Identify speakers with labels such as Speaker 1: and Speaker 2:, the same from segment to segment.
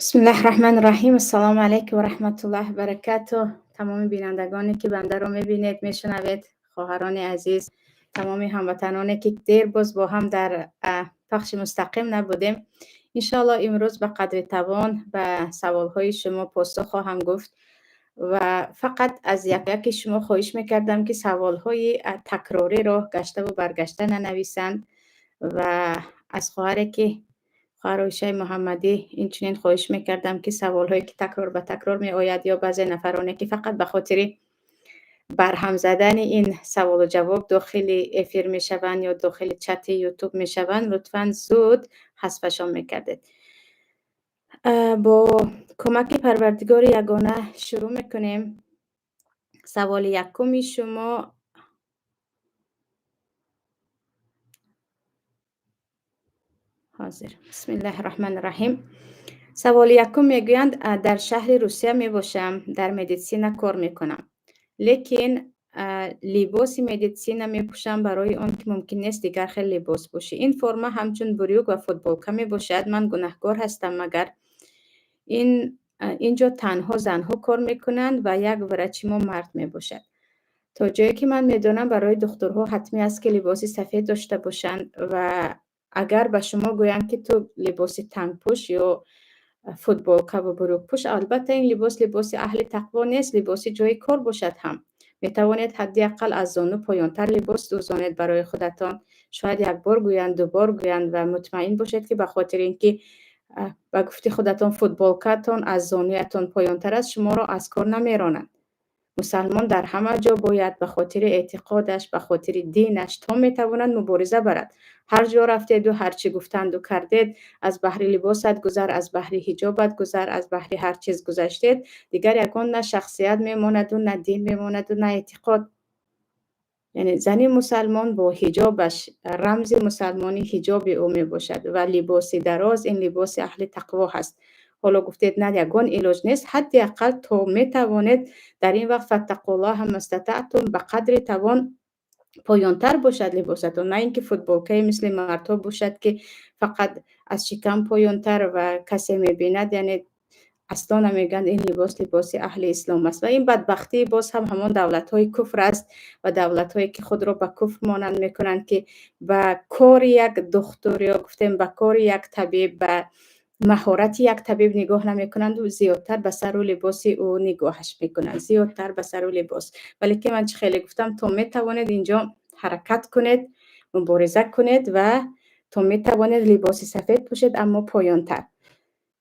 Speaker 1: بسم الله الرحمن الرحیم. السلام علیکم و رحمت الله و برکاته. تمام بینندگانی که بنده رو میبینید میشنوید، خواهران عزیز، تمام هموطنانی که دیر باز با هم در پخش مستقیم نبودیم، انشاءالله امروز به قدر توان به سوالهای شما پاسخ خواهم گفت و فقط از یک شما خواهش میکردم که سوالهای تکراری را گشته و برگشته ننویسند و از خواهر عایشه محمدی این چنین خواهش میکردم که سوالهایی که تکرار به تکرار می آید یا بعضی نفرانی که فقط به خاطر برهم زدن این سوال و جواب داخل افیر می شوند یا داخل چت یوتیوب می شوند، لطفاً زود حذفشان میکردید. با کمک پروردگار یگانه شروع میکنیم. سوال یکمی شما حاضر. بسم الله الرحمن الرحیم. سوال یکم میگویند در شهر روسیه می باشم، در مدیسین کار میکنم، لیکن لباس مدیسین می پوشم برای آن که ممکن نیست دیگر خیلی لباس باشه. این فرما همچون بریوک و فوتبالکا می باشد. من گناهکار هستم مگر اینجا تنها زنها کار میکنند و یک ورچی ما مرد می باشد. تا جایی که من میدانم برای دخترها حتمی است که لباس سفید داشته باشند و اگر به شما گویند که تو لباس تنگ پوش یا فوتبالکا و بروک پوش، البته این لباس اهل تقوا نیست، لباس جای کار باشد هم می توانید حداقل از زانو پایانتر لباس دوزانید برای خودتان. شاید یک بار گویند، دو بار گویند و مطمئن باشید که به خاطر اینکه به گفته خودتان فوتبالکاتان از زانویتان پایانتر است شما را از کار نمیرانند. مسلمان در همه جا باید به خاطر اعتقادش، به خاطر دینش تا میتواند مبارزه برد. هر جا رفتید و هر چی گفتند و کردید، از بحر لباست گذر، از بحر حجابت گذر، از بحر هر چیز گذشتید، دیگر یکان نه شخصیت میماند و نه دین میماند و نه اعتقاد. یعنی زنی مسلمان با حجابش، رمز مسلمانی حجاب او می باشد و لباس دراز این لباس اهل تقوا هست. حالا گفتید نه یگان علاج نیست، حداقل تا می توانید در این وقت فاتقوا الله ما استطعتم، به قدر توان پایانتر باشد لباستون، نه اینکه فوتبالکای مثل مردها باشد که فقط از شکم پایانتر و کسی میبیند یعنی اصلا نمیگن این لباس اهل اسلام است. و این بدبختی باز هم همان دولت های کفر است و دولت هایی که خود را به کفر مانند میکنند که به کار یک دکتر یا گفتیم به کار یک طبیب، به مهارت یک طبیب نگاه نمیکنند و زیادتر به سر و لباس او نگاهش میکنند، زیادتر به سر و لباس. ولی که من خیلی گفتم تا میتوانید اینجا حرکت کنید، مبارزه کنید و تا میتوانید لباس سفید پوشید اما پایانتر.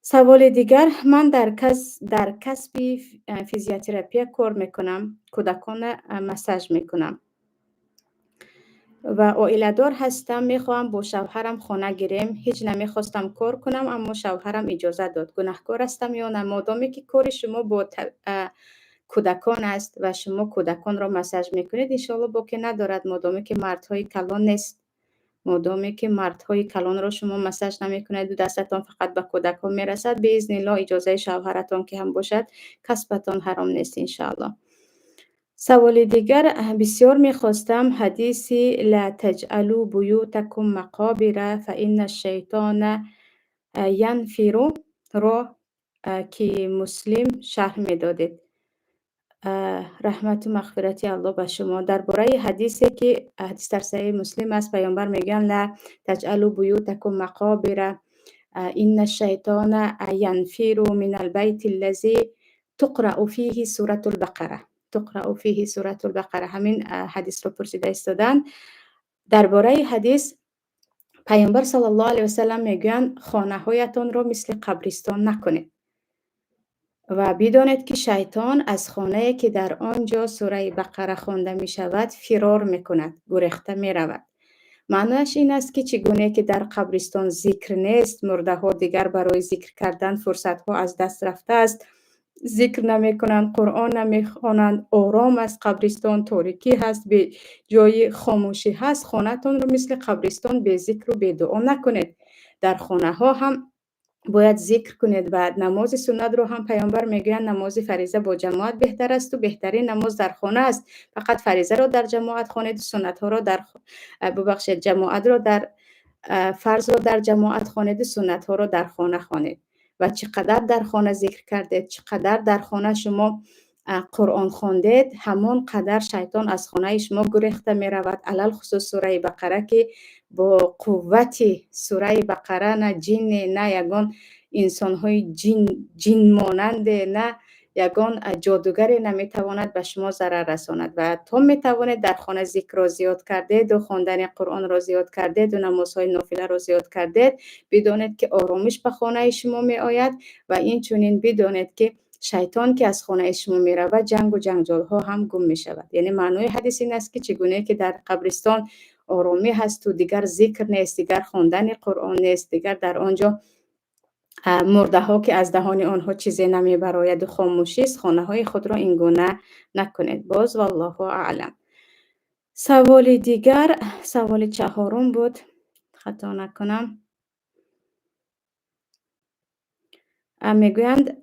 Speaker 1: سوال دیگر، من در کسب فیزیوتراپی کار میکنم، کودکان مساج میکنم و عائله دار هستم. میخوام با شوهرم خانه گیریم. هیچ نمیخواستم کار کنم اما شوهرم اجازه داد. گناهکار هستم یا نه؟ مادامی که کار شما با کودکان است و شما کودکان را مساج میکنید، انشالله باکی ندارد. مادامی که مردهای کلان نیست، مادامی که مردهای کلان را شما مساج نمیکنید و دستتان فقط به کودکان میرسد، به اذن الله اجازه شوهرتان که هم باشد کسبتان حرام نیست انشاءالله. سوال دیگر، بسیار میخواستم حدیث لا تجعلوا بیوتکم مقابر فان الشیطان ینفر را که مسلم شرح میدادید. رحمت و مغفرت الله به شما. درباره حدیثی که حدیث در صحیح مسلم است، پیامبر میگن لا تجعلوا بیوتکم مقابر ان الشیطان ینفر من البیت الذی تقرأ فیه سوره البقره. تقرأ فیه سوره البقره، همین حدیث رو پرسیده استادن. درباره حدیث پیامبر صلی الله علیه و سلم میگن خانه هایتان رو مثل قبرستان نکنید و بدانید که شیطان از خانه‌ای که در آنجا سوره بقره خوانده می شود فرار می کند، گریخته می رود. معنیش این است که چگونه که در قبرستان ذکر نیست، مرده ها دیگر برای ذکر کردن فرصت ها از دست رفته است، ذکر نمی کنند، قرآن نمی خوانند، آرام است، قبرستان تاریکی هست، به جای خاموشی هست. خانه‌تان رو مثل قبرستان به ذکر و به دعا نکنید. در خانه ها هم باید ذکر کنید. و نماز سنت رو هم پیامبر میگن نماز فریضه با جماعت بهتر است و بهترین نماز در خانه است. فقط فریضه رو در جماعت خوانید، سنت ها رو در جماعت رو در فرض رو در جماعت خوانید، سنت ها رو در خانه خوانید. و چقدر در خانه ذکر کردید، چقدر در خانه شما قرآن خواندید، همون قدر شیطان از خانه شما گریخته می رود. علل خصوص سوره بقره که با قوت سوره بقره نه جن، نه یگان انسان های جن مانند، نه یگان جادوگری نمیتواند به شما ضرر رساند. و تو میتوانید در خانه ذکر را زیاد کردید و خواندن قرآن را زیاد کردید و نمازهای نافله را زیاد کردید، بدانید که آرامش به خانه شما می آید. و این چنین بدانید که شیطان که از خانه شما می رود، جنگ و جنجال ها هم گم می شود. یعنی معنای حدیث این است که چگونه که در قبرستان آرامی هست و دیگر ذکر نیست، دیگر خواندن قرآن نیست، دیگر در آنجا مرده ها که از دهان آنها چیزی نمی براید و خاموشی است، خانه های خود را این گونه نکنید. باز والله اعلم. سوال دیگر، سوال چهارم بود خطا نکنم. میگویند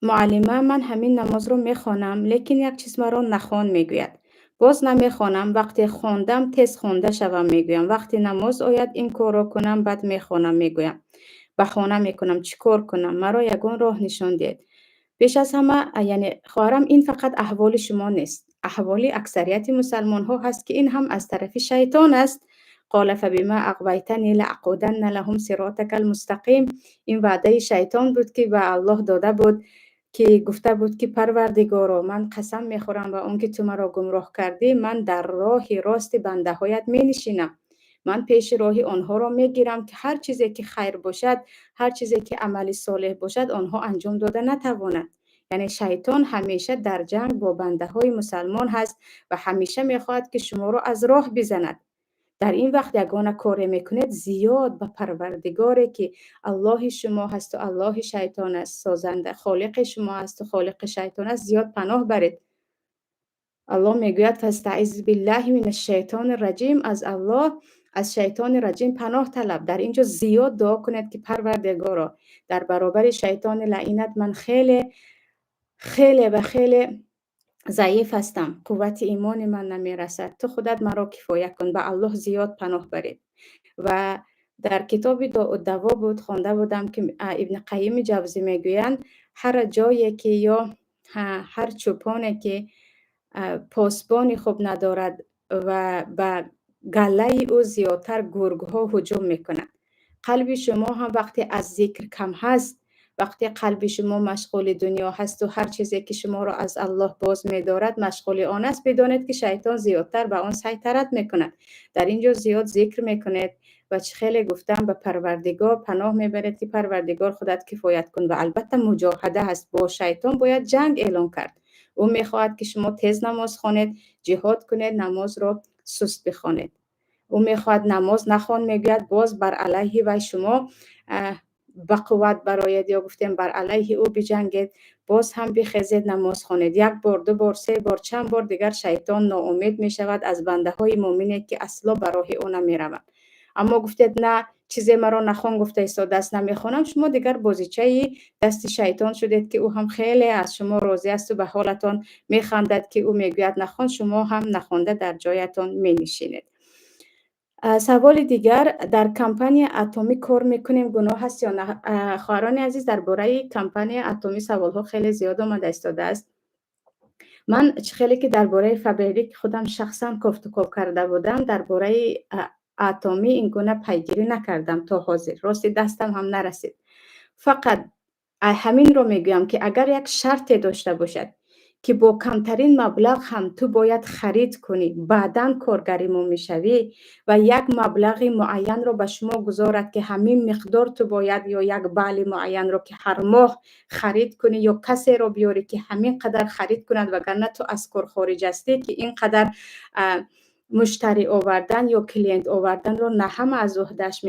Speaker 1: معلمه من همین نماز رو میخوانم لیکن یک چیز مرا نخوان میگوید، باز نمیخوانم، وقتی خواندم تیز خوانده شوم میگویم، وقتی نماز آید این کار را کنم بعد میخوانم میگویم، بهانه میکنم، چیکار کنم؟ مرا یگان راه نشان دید. بیش از همه یعنی خواهرم این فقط احوال شما نیست، احوال اکثریت مسلمان ها هست که این هم از طرف شیطان است. قال فبما اغویتنی لاقعدن لهم صراطک المستقیم. این وعده شیطان بود که به الله داده بود، که گفته بود که پروردگارا من قسم میخورم به اون که تو مرا گمراه کردی، من در راه راست بنده هایت می نشینم، من پیش راهی آنها را میگیرم که هر چیزی که خیر باشد، هر چیزی که عملی صالح باشد آنها انجام داده نتواند. یعنی شیطان همیشه در جنگ با بنده های مسلمان هست و همیشه میخواهد که شما را از راه بزند. در این وقت یگانه کاری میکنید زیاد به پروردگاری که الله شما هست و الله شیطان است، سازنده خالق شما هست و خالق شیطان است، زیاد پناه برید. الله میگوید فاستعذ بالله من الشیطان الرجیم، از الله از شیطان رجیم پناه طلب. در اینجا زیاد دعا کنید که پروردگارا در برابر شیطان لعنت من خیلی ضعیف هستم، قوت ایمان من نمیرسد، تو خودت مرا کفایت کن. به الله زیاد پناه برید. و در کتاب دوا بود خوانده بودم که ابن قیم جوزی میگویند هر جایی که یا هر چوپانی که پاسبانی خوب ندارد و به گله او زیادتر گرگ ها هجوم میکنند. قلب شما هم وقتی از ذکر کم هست، وقتی قلب شما مشغول دنیا هست و هر چیزی که شما را از الله باز می‌دارد مشغول آن است، بدانید که شیطان زیادتر به آن سیطرت میکند. در اینجا زیاد ذکر میکنید و خیلی گفتم به پروردگار پناه میبرید که پروردگار خودت کفایت کن. و البته مجاهده هست، با شیطان باید جنگ اعلان کرد. او میخواهد که شما تیز نماز خوانید، جهاد کنید، نماز را سست بخوانید. او میخواهد نماز نخوان، میگوید باز بر علیه و شما با قوت برایت، یا گفتیم بر علیه او بجنگید، باز هم بخیزید نماز خوانید. یک بار، دو بار، سه بار، چند بار دیگر شیطان ناامید می شود از بنده های مؤمنی که اصلا برای او نمی روند. اما گفتید نه چیزی مرا نخوان، گفته ایسا دست نمیخوانم، شما دیگر بازیچه دست شیطان شدید که او هم خیلی از شما راضی است و به حالتان میخندد که او میگوید نخوان، شما هم نخوانده در جایتان می نشینید. سوال دیگر، در کمپانی اتمی کار میکنیم گناه هست یا نه؟ خواهران عزیز، درباره کمپانی اتمی سوال ها خیلی زیاد آمده استاده است. من خیلی که درباره فبریک خودم شخصا گفت و گفت کرده بودم، درباره اتمی این گونه پیگیری نکردم تا حاضر، راستی دستم هم نرسید. فقط همین رو میگویم که اگر یک شرط داشته باشد که با کمترین مبلغ هم تو باید خرید کنی، بعداً کارگری ما میشوی و یک مبلغ معین رو به شما گذارد که همین مقدار تو باید، یا یک بال معین رو که هر ماه خرید کنی، یا کسی رو بیاری که همین قدر خرید کند، وگرنه تو از کار خارج هستی که اینقدر مشتری آوردن یا کلینت آوردن رو نه هم از عهده‌اش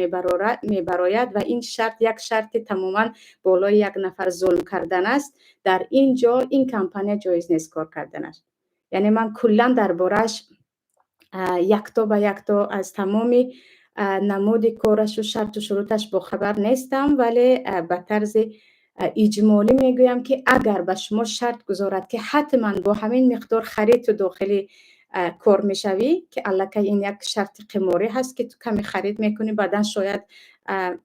Speaker 1: میبراید و این شرط یک شرط تماما بالای یک نفر ظلم کردن است. در اینجا این کمپانی جایز نیست کار کردنش. یعنی من کلا دربارش یک تا به یک تا از تمامی نمود کارش و شرط و شروطش با خبر نیستم، ولی به طرز اجمالی میگویم که اگر به شما شرط گذارد که حتما با همین مقدار خرید تو داخلی کار میشوی که الکی این یک شرط قماری هست که تو کمی خرید میکنی بعدا شاید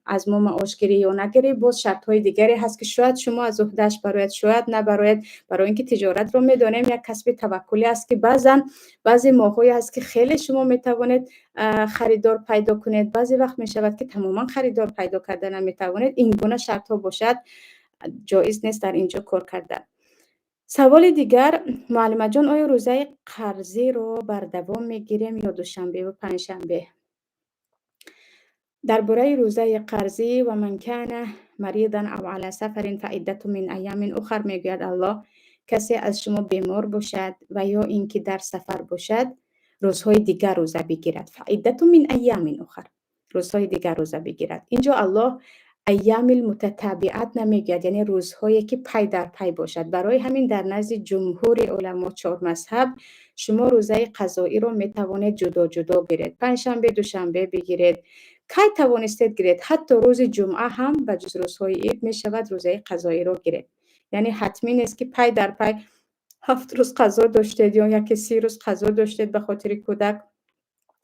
Speaker 1: از ما معاش گیری یا نگیری، باز شرط های دیگری هست که شاید شما از عهدهش برایت شاید نبراید. برای اینکه تجارت رو میدونیم یک کسب توکلی است که بعضی ماهایی هست که خیلی شما میتوانید خریدار پیدا کنید، بعضی وقت میشود که تماما خریدار پیدا کردن نمیتوانید. این گونه شرط ها باشد جایز نیست در اینجا کار کردن. سوال دیگر، معلمه جان آیا روزه قرضی رو بر دوام میگیریم یا دوشنبه و پنجشنبه؟ درباره روزه قرضی و من کان مریضا او علی سفر فعدة من ایام اخر میگوید الله کسی از شما بیمار باشد و یا اینکه در سفر باشد روزهای دیگر روزه بگیرد. فعدة من ایام اخر، روزهای دیگر روزه بگیرد. اینجا الله ایام المتتابعات نمیگوید، یعنی روزهایی که پی در پی باشد. برای همین در نزد جمهور علما چهار مذهب شما روزه قضایی رو میتوانید جدا جدا گیرید. پنجشنبه دوشنبه بگیرید، کی توانستید گیرید. حتی روز جمعه هم به جز روزهای عید می شود روزه قضایی رو گیرید. یعنی حتمی نیست که پی در پی 7 روز قضا داشتید یا یکی 30 روز قضا داشتید به خاطر کودک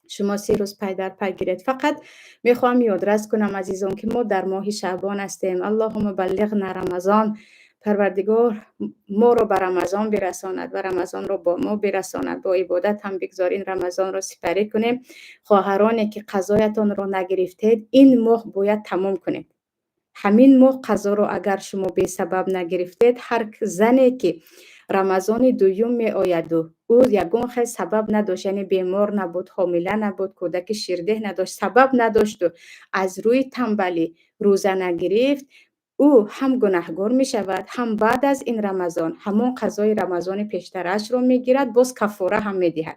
Speaker 1: شما 30 روز پی در پی گیرید. فقط میخوام یادرس کنم عزیزان که ما در ماه شعبان هستیم. اللهم بلغنا رمضان، پروردگار ما رو به رمضان برساند و رمضان رو با ما برساند. با عبادت هم بگذارین رمضان رو سپری کنیم. خواهرانی که قضایتان رو نگرفتید این ماه باید تمام کنید. همین ماه قضا رو اگر شما به سبب نگرفتید، هر زنی که رمضان دوم می آید و او یگان خیلی سبب نداشت، یعنی بیمار نبود، حامله نبود، کودک شیرده نداشت، سبب نداشت و از روی تنبلی روزه نگرفت، او هم گناهگار می شود، هم بعد از این رمضان همون قضای رمضان پیشترش رو می گیرد، باز کفاره هم می دهد.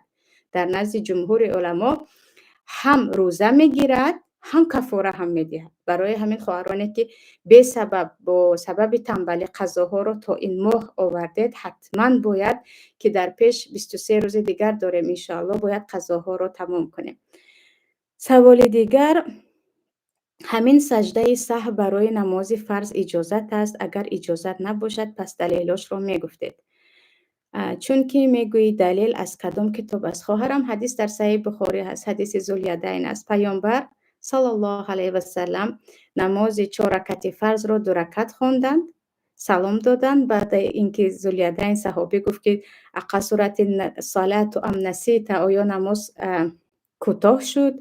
Speaker 1: در نزد جمهور علما هم روزه می گیرد هم کفاره هم می دهد. برای همین خواهرانی که به سبب با سبب تنبلی قضاها رو تا این ماه آوردید، حتما باید که در پیش 23 روز دیگر داریم انشاءالله باید قضاها رو تمام کنیم. سوال دیگر، همین سجده سهو برای نماز فرض اجازت است؟ اگر اجازت نباشد پس دلیلش رو میگفتید. چون که میگویی دلیل از کدام کتاب است؟ خواهرم حدیث در صحیح بخاری هست، حدیث ذوالیدین است. پیامبر صلی الله علیه و سلم نماز 4 رکعت فرض را 2 رکعت خواندند، سلام دادند. بعد اینکه ذوالیدین صحابی گفت که اقصرت صلات ام نسیت، آیا نماز کوتاه شد؟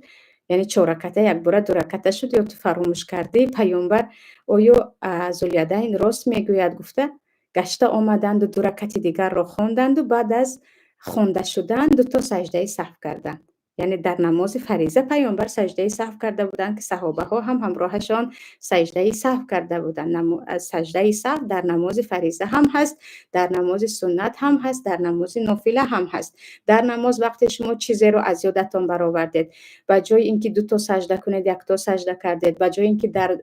Speaker 1: یعنی 4 رکعته یک بار 2 رکعته شد یا تو فراموش کردی؟ پیامبر آیا ذوالیدین راست میگوید؟ گفته گشته آمدند و 2 رکعت دیگر را خواندند و بعد از خوانده شدن 2 تا سجده سهو کردند. یعنی در نماز فریضه پیامبر سجده سهو کرده بودند که صحابه ها هم همراهشان سجده سهو کرده بودند. سجده سهو در نماز فریضه هم هست، در نماز سنت هم هست، در نماز نافله هم هست. در نماز وقتی شما چیزی رو از یادتان برآوردید، به جای اینکه 2 تا سجده کنید 1 تا سجده کردید، به جای اینکه در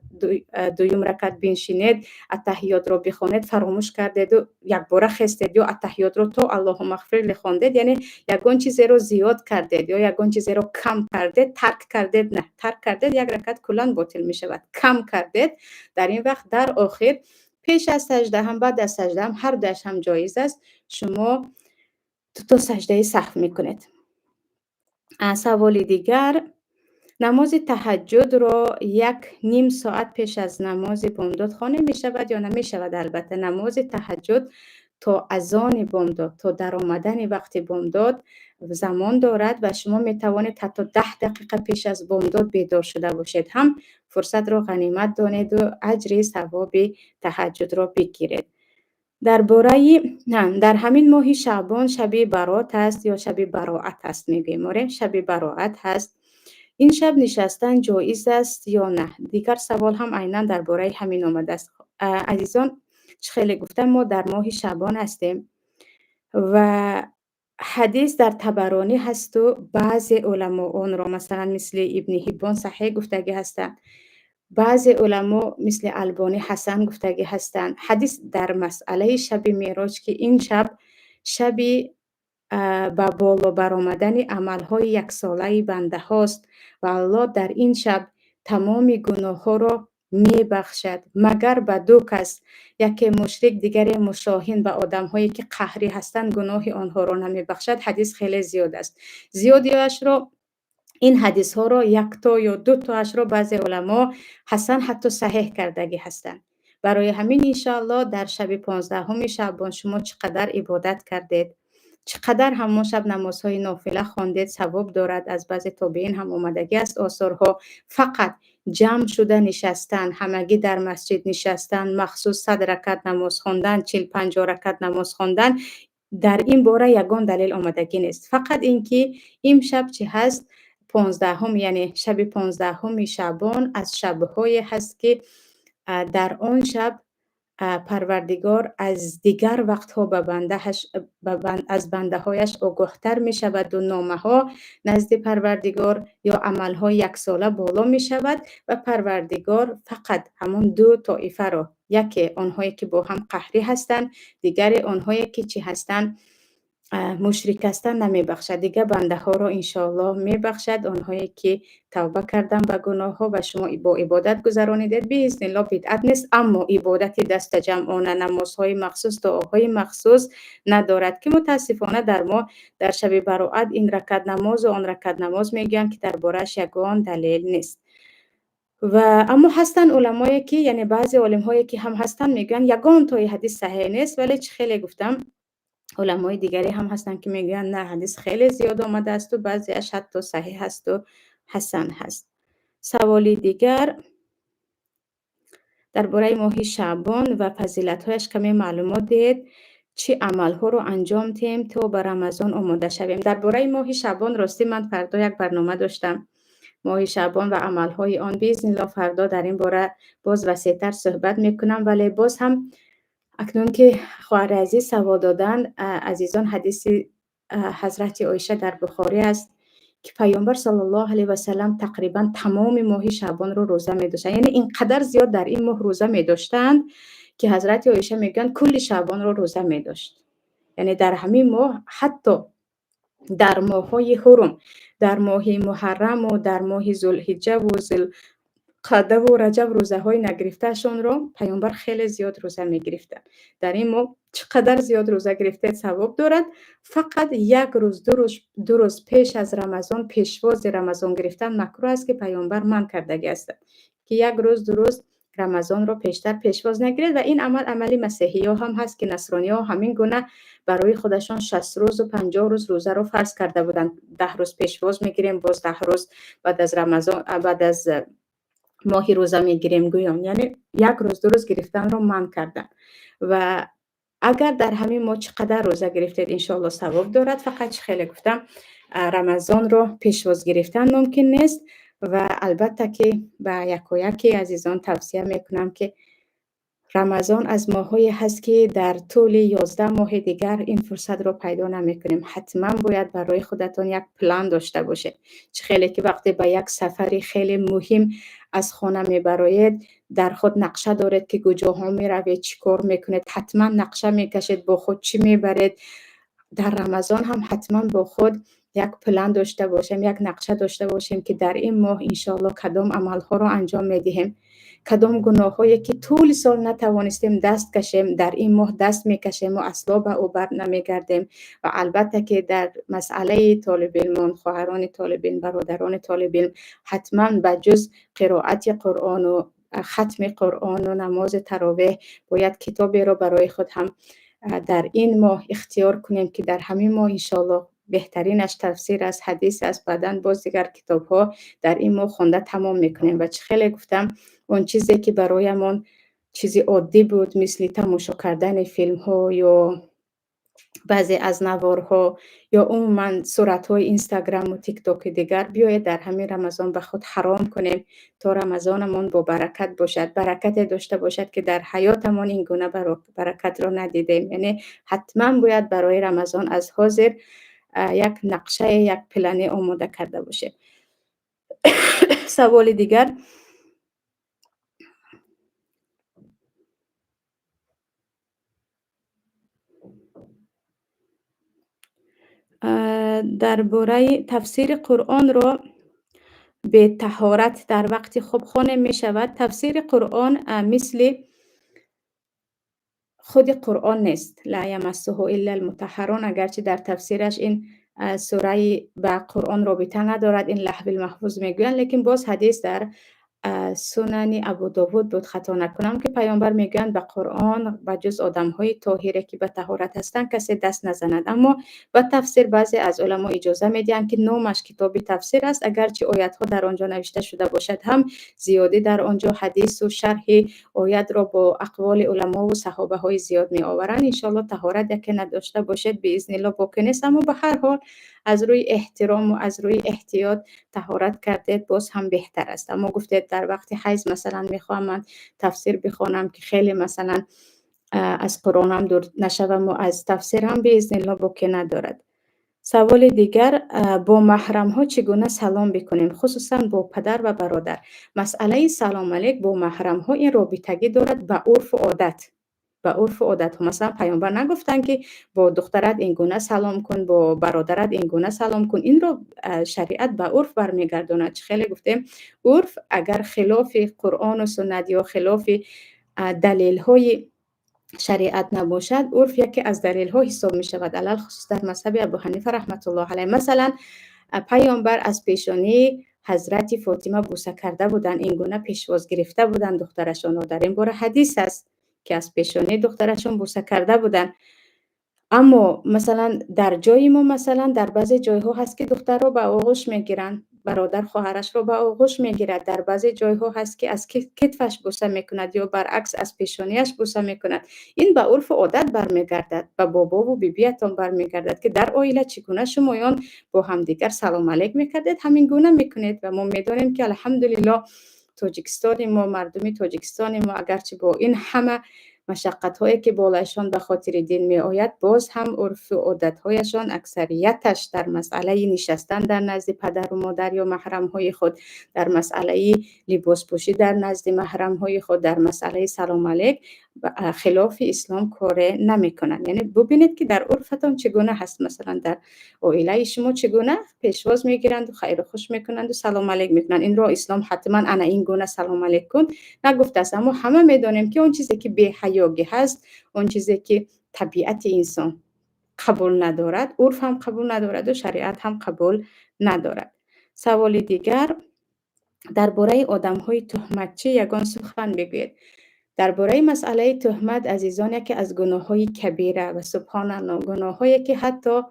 Speaker 1: دویم رکعت بنشینید التحیات رو بخونید فراموش کردید و یک بار خستید یا التحیات رو تو اللهم اغفر لی خواندید، یعنی یگان چیزی رو زیاد کردید یا یگان چیزی رو کم کردید، ترک کردید. نه، ترک کردید 1 رکعت کلا باطل می شود. کم کردید در این وقت در آخر پیش از سجده هم بعد از سجده هم هر دوش هم جایز است، شما 2 تا سجده سهو میکنید. سوال دیگر، نماز تهجد را 1.5 ساعت پیش از نماز بامداد خوانده می شود یا نمی شود؟ البته نماز تهجد تا اذان بامداد، تا در آمدن وقت بامداد زمان دارد و شما می توانید حتی 10 دقیقه پیش از بامداد بیدار شده باشید، هم فرصت را غنیمت دانید و اجر ثواب تهجد را بگیرید. در همین ماه شعبان شب برات است یا شب براءت است؟ میگیم شب براءت هست. این شب نشستن جایز است یا نه؟ دیگر سوال هم عیناً درباره همین آمده است. عزیزان خیلی گفتم ما در ماه شعبان هستیم و حدیث در طبرانی هست و بعضی علما اون را مثلا مثل ابن حبان صحیح گفتگی هستند، بعضی علما مثل البانی حسن گفتگی هستند. حدیث در مسئله شب معراج که این شب با بالا برآمدن عملهای 1 ساله بنده هاست و الله در این شب تمام گناه ها را می بخشد مگر به دو کس، یکی مشرک دیگری مشاهین. به آدم هایی که قهری هستند گناه آنها را نمی بخشد. حدیث خیلی زیاد است. زیادیش رو این حدیث ها رو یک تا یا دو تاش رو بعضی علما حسن حتی صحیح کردگی هستند. برای همین انشاءالله در شب 15 شعبان شما چقدر عبادت کردید، چقدر همون شب نمازهای نافله خواندید، ثواب دارد. از بعضی تابعین هم اومدگی است آثارها. فقط جمع شده نشستن، همگی در مسجد نشستن، مخصوص 100 رکعت نماز خواندن، 40-50 رکعت نماز خواندن، در این باره یگان دلیل آمدگی نیست. فقط اینکه این شب چی هست، 15 یعنی شب 15 شعبان از شب‌های هست که در آن شب پروردگار از دیگر وقتها از بنده هایش آگاهتر می شود و نامه ها نزد پروردگار یا عمل ها یک ساله بالا می شود و پروردگار فقط همون دو طایفه را، یکی آنهایی که با هم قهری هستند، دیگری آنهایی که چی هستند مشرک هستند نمی بخشد. دیگه بنده ها را انشاءالله می بخشد، آنهایی که توبه کردن به گناه ها و شما با عبادت گذرانیدید. باذن الله بدعت نیست، اما عبادتی دست جمعانه، نمازهای مخصوص، دعاهای مخصوص ندارد که متاسفانه در ما در شب براءت این رکعت نماز و آن رکعت نماز میگن که دربارش یگان دلیل نیست. و اما هستن علمایی که یعنی بعضی علم هایی که هم هستن میگن یگان تا حدیث صحیح نیست، ولی چه خیلی گفتم علمای دیگری هم هستن که میگن نه، حدیث خیلی زیاد آمده است و بعضیش حتی صحیح هست و حسن هست. سوالی دیگر درباره ماه شعبان و فضیلت‌هایش کمی معلومات دهید. چه عمل‌ها رو انجام دهیم تا به رمضان آماده شویم؟ درباره ماه شعبان راستی من فردا یک برنامه داشتم، ماه شعبان و عمل‌های آن. باذن الله فردا در این باره باز وسیع‌تر صحبت میکنم. ولی باز هم اکنون که خواهر عزیز سوال دادن، عزیزان، حدیث حضرت عایشه در بخاری است که پیامبر صلی الله علیه و سلم تقریبا تمام ماه شعبان رو روزه می داشتند. یعنی اینقدر زیاد در این ماه روزه می داشتند که حضرت عایشه میگن کل شعبان رو روزه می داشت. یعنی در همین ماه، حتی در ماه‌های حرم، در ماه محرم و در ماه ذوالحجه و قعده و رجب روزه های نگرفتهشون رو پیامبر خیلی زیاد روزه می گرفتن. در این ماه چقدر زیاد روزه گرفته ثواب دارد. فقط یک روز دو روز پیش از رمضان، پیشواز رمضان گرفتن مکروه است که پیامبر من کردگی است که یک روز دو روز رمضان رو پیشتر پیشواز نگیرید. و این عمل عملی مسیحی ها هم هست که نصرانی ها همین گونه برای خودشان 60 روز و 50 روز روزه رو فرض کرده بودند. 10 روز پیشواز میگیریم، باز 10 روز بعد از رمضان، بعد از ماهی روزه میگیریم گویان. یعنی یک روز دو روز گرفتن رو من کردن. و اگر در همین ماه چقدر روزه گرفتید انشاءالله ثواب دارد. فقط خیلی گفتم رمضان رو پیشواز گرفتن ممکن نیست. و البته که به یک و یکی عزیزان توصیه میکنم که رمضان از ماهایی هست که در طول 11 ماه دیگر این فرصت رو پیدا نمی کنیم. حتما باید برای خودتان یک پلان داشته باشید. چه خیلی که وقتی به یک سفری خیلی مهم از خانه می برایید، در خود نقشه دارید که کجاها می روید، چی کار می کنید، حتما نقشه می کشید، با خود چی می برید. در رمضان هم حتما با خود یک پلان داشته باشیم، یک نقشه داشته باشیم که در این ماه انشاءالله کدام عملها رو انجام می دهیم، کدام گناه هایی که طول سال نتوانستیم دست کشیم در این ماه دست میکشیم و اصلا به او بر نمیگردیم. و البته که در مسئله طالب علم، خواهران طالب علم، برادران طالب علم، حتما به جز قرائت قرآن و ختم قرآن و نماز تراویح باید کتابی را برای خود هم در این ماه اختیار کنیم که در همین ماه انشاءالله بهترینش تفسیر از حدیث از بعدن باز دیگر کتاب ها در این ماه خونده تمام میکنیم. و چه خیلی گفتم اون چیزی که برایمان چیزی عادی بود مثل تماشا کردن فیلم ها یا بعضی از نوارها یا عموما صورت های اینستاگرام و تیک توک دیگر، بیاید در همین رمضان به خود حرام کنیم تا رمضانمون با برکت باشد، برکت داشته باشد که در حیاتمون این گونه برکت را ندیدیم. یعنی حتما باید برای رمضان از حاضر یک نقشه، یک پلن آماده کرده باشه. سوال دیگر درباره تفسیر قرآن را به طهارت در وقت خوب خوانده می شود. تفسیر قرآن مثل خود قرآن نیست. لا یمسه الا المطهرون، اگرچه در تفسیرش این سوره با قرآن رابطه ندارد، این لوح المحفوظ میگویند، لیکن باز حدیث در سنن ابو داود بود خطا نکنم که پیامبر میگویند به قرآن به جز آدم های طاهره که به طهارت هستند کسی دست نزند. اما به تفسیر بعضی از علما اجازه میدهند که نامش کتاب تفسیر است، اگرچه آیات ها در آنجا نوشته شده باشد هم زیادی در آنجا حدیث و شرح آیات را با اقوال علما و صحابه های زیاد می آورند. ان شاء الله طهارت که نداشته باشد باذن الله باکی نیست، اما به هر حال از روی احترام و از روی احتیاط طهارت کردید باز هم بهتر است. اما گفتید در وقت حیض مثلا میخوام من تفسیر بخوانم که خیلی مثلا از قرآن هم دور نشوم و از تفسیر هم باذن الله باکی ندارد. سوال دیگر، با محرم ها چگونه سلام بکنیم، خصوصا با پدر و برادر؟ مسئله سلام علیک با محرم ها این رابطگی دارد به عرف و عادت. به عرف و عادت مثلا پیامبر نگفتن که با دخترت این گونه سلام کن، با برادرت این گونه سلام کن. این رو شریعت به عرف برمیگرداند. خیلی گفتیم عرف اگر خلاف قرآن و سنت یا خلاف دلیل های شریعت نباشد، عرف یکی از دلیل ها حساب می شود، علل خصوص در مذهب ابو حنیفه رحمت الله علیه. مثلا پیامبر از پیشانی حضرت فاطمه بوسه کرده بودند، این گونه پیشواز گرفته بودند دخترشان. در این باره حدیث است که از پیشانی دخترشان بوسه کرده بودند. اما مثلا در جای ما مثلا در بعضی جایها هست که دختر رو به آغوش میگیرن، برادر خواهرش رو به آغوش میگیرد. در بعضی جایها هست که از کتفش بوسه میکند یا برعکس از پیشانیش بوسه میکند. این به عرف عادت برمیگردد، به بابا و بیبیتان برمیگردد که در عائله چگونه شمایان با همدیگر سلام علیک میکردید همین گونه میکنید. و ما میدونیم که الحمدلله تاجیکستان ما، مردم تاجیکستان ما، اگرچه با این همه مشقت هایی که بالایشان به خاطر دین می آید، باز هم عرف و عادت هایشان اکثریتش در مسئله نشستن در نزد پدر و مادر یا محرم های خود، در مسئله لباس پوشی در نزد محرم های خود، در مسئله سلام علیک خلاف اسلام کار نمی کنند. یعنی ببینید که در عرفتان چگونه هست، مثلا در عائله شما چگونه پیشواز میگیرند و خیر و خوش میکنند و سلام علیک میکنند. این را اسلام حتما انا این گونه سلام علیک کن نگفته است. اما همه میدانیم که اون چیزی که بی حیاگی هست، اون چیزی که طبیعت انسان قبول ندارد، عرف هم قبول ندارد و شریعت هم قبول ندارد. سوال دیگر، درباره آدم‌های تهمتچی یگان سخن بگویید. درباره مسئله تهمت عزیزان، یکی از گناه‌های کبیره و سبحان الله گناه‌هایی که حتی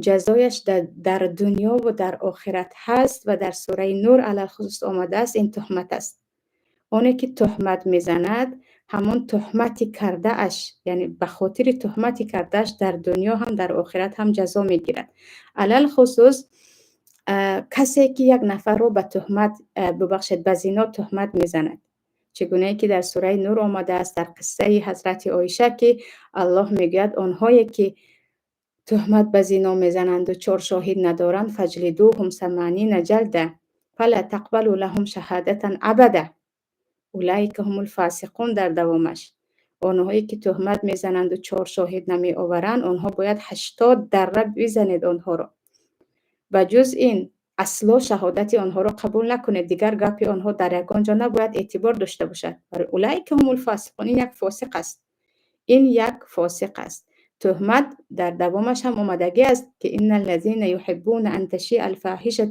Speaker 1: جزایش در دنیا و در آخرت هست و در سوره نور علی خصوص آمده است، این تهمت است. اونی که تهمت میزند همون تهمتی کرده اش، یعنی به خاطر تهمتی کرده اش در دنیا هم در آخرت هم جزا میگیرد. علل خصوص کسی که یک نفر رو به تهمت به زنا تهمت میزند، چگونه که در سوره نور آمده است در قصه حضرت عایشه که الله میگوید آنهایی که تهمت به زنا میزنند و 4 شاهد ندارند فجلدوهم 80 جلده فلا تقبلوا لهم شهادة ابدا اولئک هم الفاسقون. در دوامش آنهایی که تهمت میزنند و 4 شاهد نمی آورند آنها باید 80 دره بزنید آنها را، و جز این اصلا شهادت آنها را قبول نکنید، دیگر گپی آنها در یگان جا نباید اعتبار داشته باشد. برای اولئک هم الفاسقون، این یک فاسق است، این یک فاسق است. تهمت در دوامش هم اومدگی است که ان الذين يحبون ان تشيع الفاحشه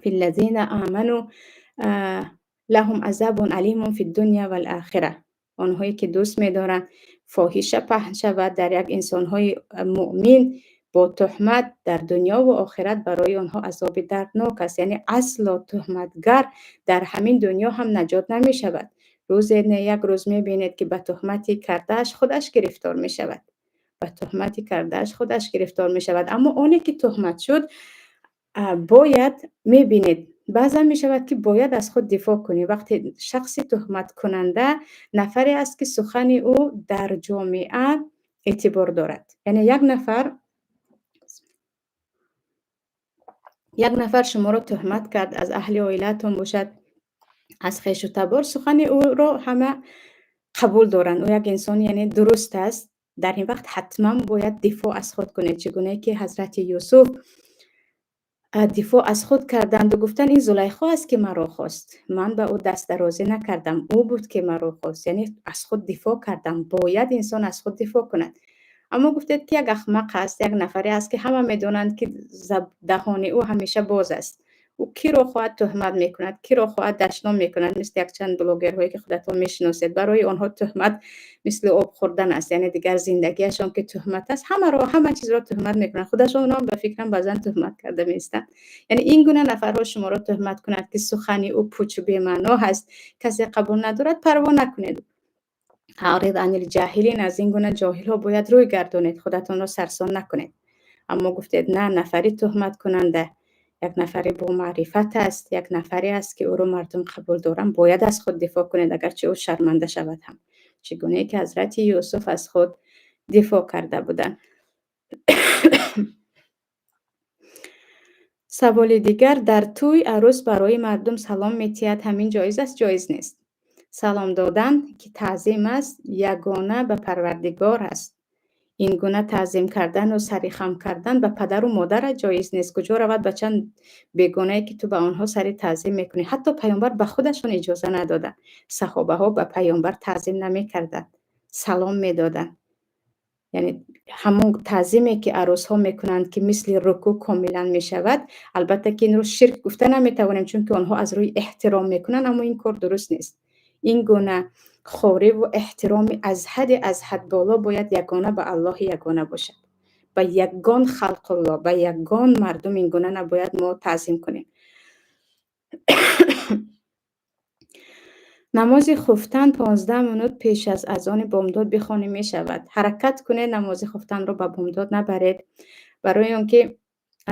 Speaker 1: في الذين آمنوا لهم عذاب علیم فی الدنیا و الاخره. آنهایی که دوست می‌دارند فاحشه پهن شود در یک انسان‌های مؤمن با تهمت، در دنیا و آخرت برای آنها عذاب دردناک است. یعنی اصلا تهمتگر در همین دنیا هم نجات نمی شود. روز یک روز می‌بینید که به تهمتی کردهش خودش گرفتار می شود، به تهمتی کردهش خودش گرفتار می شود. اما اونی که تهمت شد باید می‌بینید بعضا می شود که باید از خود دفاع کنی. وقتی شخص تهمت کننده نفری است که سخن او در جامعه اعتبار دارد، یعنی یک نفر شما را تهمت کرد، از اهل عائلتون باشد، از خویش و تبار، سخن او را همه قبول دارند، او یک انسان یعنی درست است. در این وقت حتما باید دفاع از خود کنید، چگونه که حضرت یوسف دفاع از خود کردند و گفتند این زلیخا است که مرا خواست، من به او دست درازی نکردم، او بود که مرا خواست. یعنی از خود دفاع کردم. باید انسان از خود دفاع کند. اما گفتید که یک احمق است، یک نفری است که همه میدونند که دهان او همیشه باز است. او کی رو خواهد تهمت میکند، کی رو خواهد دشنام میکند. مثل یک چند بلاگرهایی که خودتون میشناسید، برای آنها تهمت مثل آب خوردن است. یعنی دیگر زندگیشان که تهمت است، همه چیز را تهمت میکنند. خودشان هم به فکرم بعضا تهمت کرده میستند. یعنی این گونه نفرها شما را تهمت کند که سخنی او پوچ و بی‌معنا هست، کسی قبول ندارد، پروا نکنید. اعرض عن الجاهلین، از این گونه جاهل ها باید روی گردانید، خودتان را سرسان نکنید. اما گفتید نه، نفری تهمت کننده، یک نفری با معرفت است، یک نفری است که او را مردم قبول دارن، باید از خود دفاع کنید اگرچه او شرمنده شود هم. چگونه که حضرت یوسف از خود دفاع کرده بودند. سوال دیگر، در توی عروس برای مردم سلام میتید، همین جایز است جایز نیست؟ سلام دادن که تعظیم است، یگانه به پروردگار است. این گونه تعظیم کردن و سری خم کردن به پدر و مادر جایز نیست. کجا رود به چند بیگانه که تو به آنها سری تعظیم میکنی؟ حتی پیامبر به خودشون اجازه ندادن. صحابه ها به پیامبر تعظیم نمیکردن، سلام میدادن. یعنی همون تعظیمی که عروس ها میکنند که مثل رکوع کاملا میشود. البته که این رو شرک گفته نمیتوانیم، چون که آنها از روی احترام میکنن، اما این کار درست نیست. این گونه خوری و احترامی از حد بالا باید یگانه به الله یگانه باشد. به یگان خلق الله، به یگان مردم این گونه نباید ما تعظیم کنیم. نماز خفتن 15 منوت پیش از اذان بامداد بخوانی می شود. حرکت کنید، نماز خفتن رو به بامداد نبرید. برای آنکه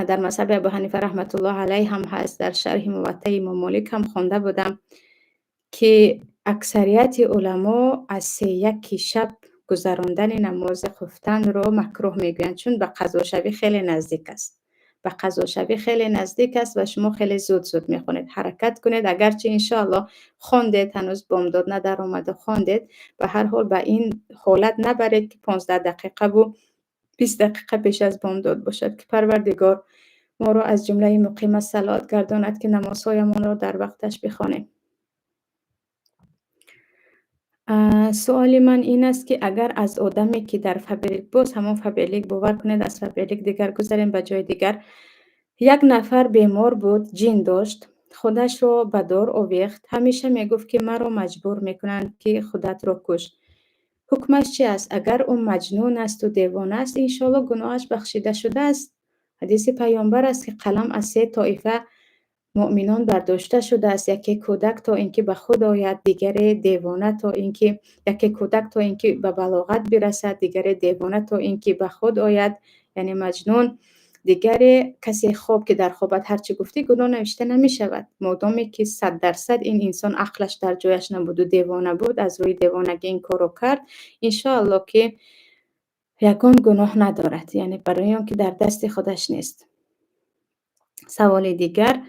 Speaker 1: در مذهب ابو حنیفه رحمت الله علیه هم هست، در شرح موطأ امام مالک هم خوانده بودم که اکثریت علما از 3-1 شب گذراندن نماز خفتن رو مکروه میگویند، چون به قضا شوی خیلی نزدیک است. به قضا شوی خیلی نزدیک است و شما خیلی زود میخونید. حرکت کنید، اگرچه انشاءالله خواندید، هنوز بامداد ندر آمده خواندید، به هر حال به این حالت نبرید که 15 دقیقه و 20 دقیقه پیش از بامداد باشد، که پروردگار ما را از جمله مقیم الصلات گرداند که نمازهایمان را در وقتش بخوانیم. سوال من این است که اگر از آدمی که در فبریک، باز همون فبریک باور کنید، از فبریک دیگر گذاریم به جای دیگر، یک نفر بیمار بود، جین داشت، خودش رو به دار آویخت، همیشه میگفت که مرا مجبور میکنند که خودت رو کش. حکمش چی است؟ اگر اون مجنون است و دیوانه است، انشالله گناهش بخشیده شده است. حدیث پیامبر است که قلم از 3 طایفه مؤمنان برداشته شده است، یکی کودک تا اینکه به خود آید، دیگر دیوانه تا اینکه یکی کودک تا اینکه به بلاغت برسد، دیگر دیوانه تا اینکه به خود آید، یعنی مجنون. دیگر کسی خواب که در خوابت هرچی گفتی گناه نوشته نمی شود، مادامی که 100% این انسان عقلش در جایش نبود و دیوانه بود، از روی دیوانگی این کارو کرد، انشاءالله که یگان گناه ندارد، یعنی برای آن که در دست خودش نیست. سوال دیگر،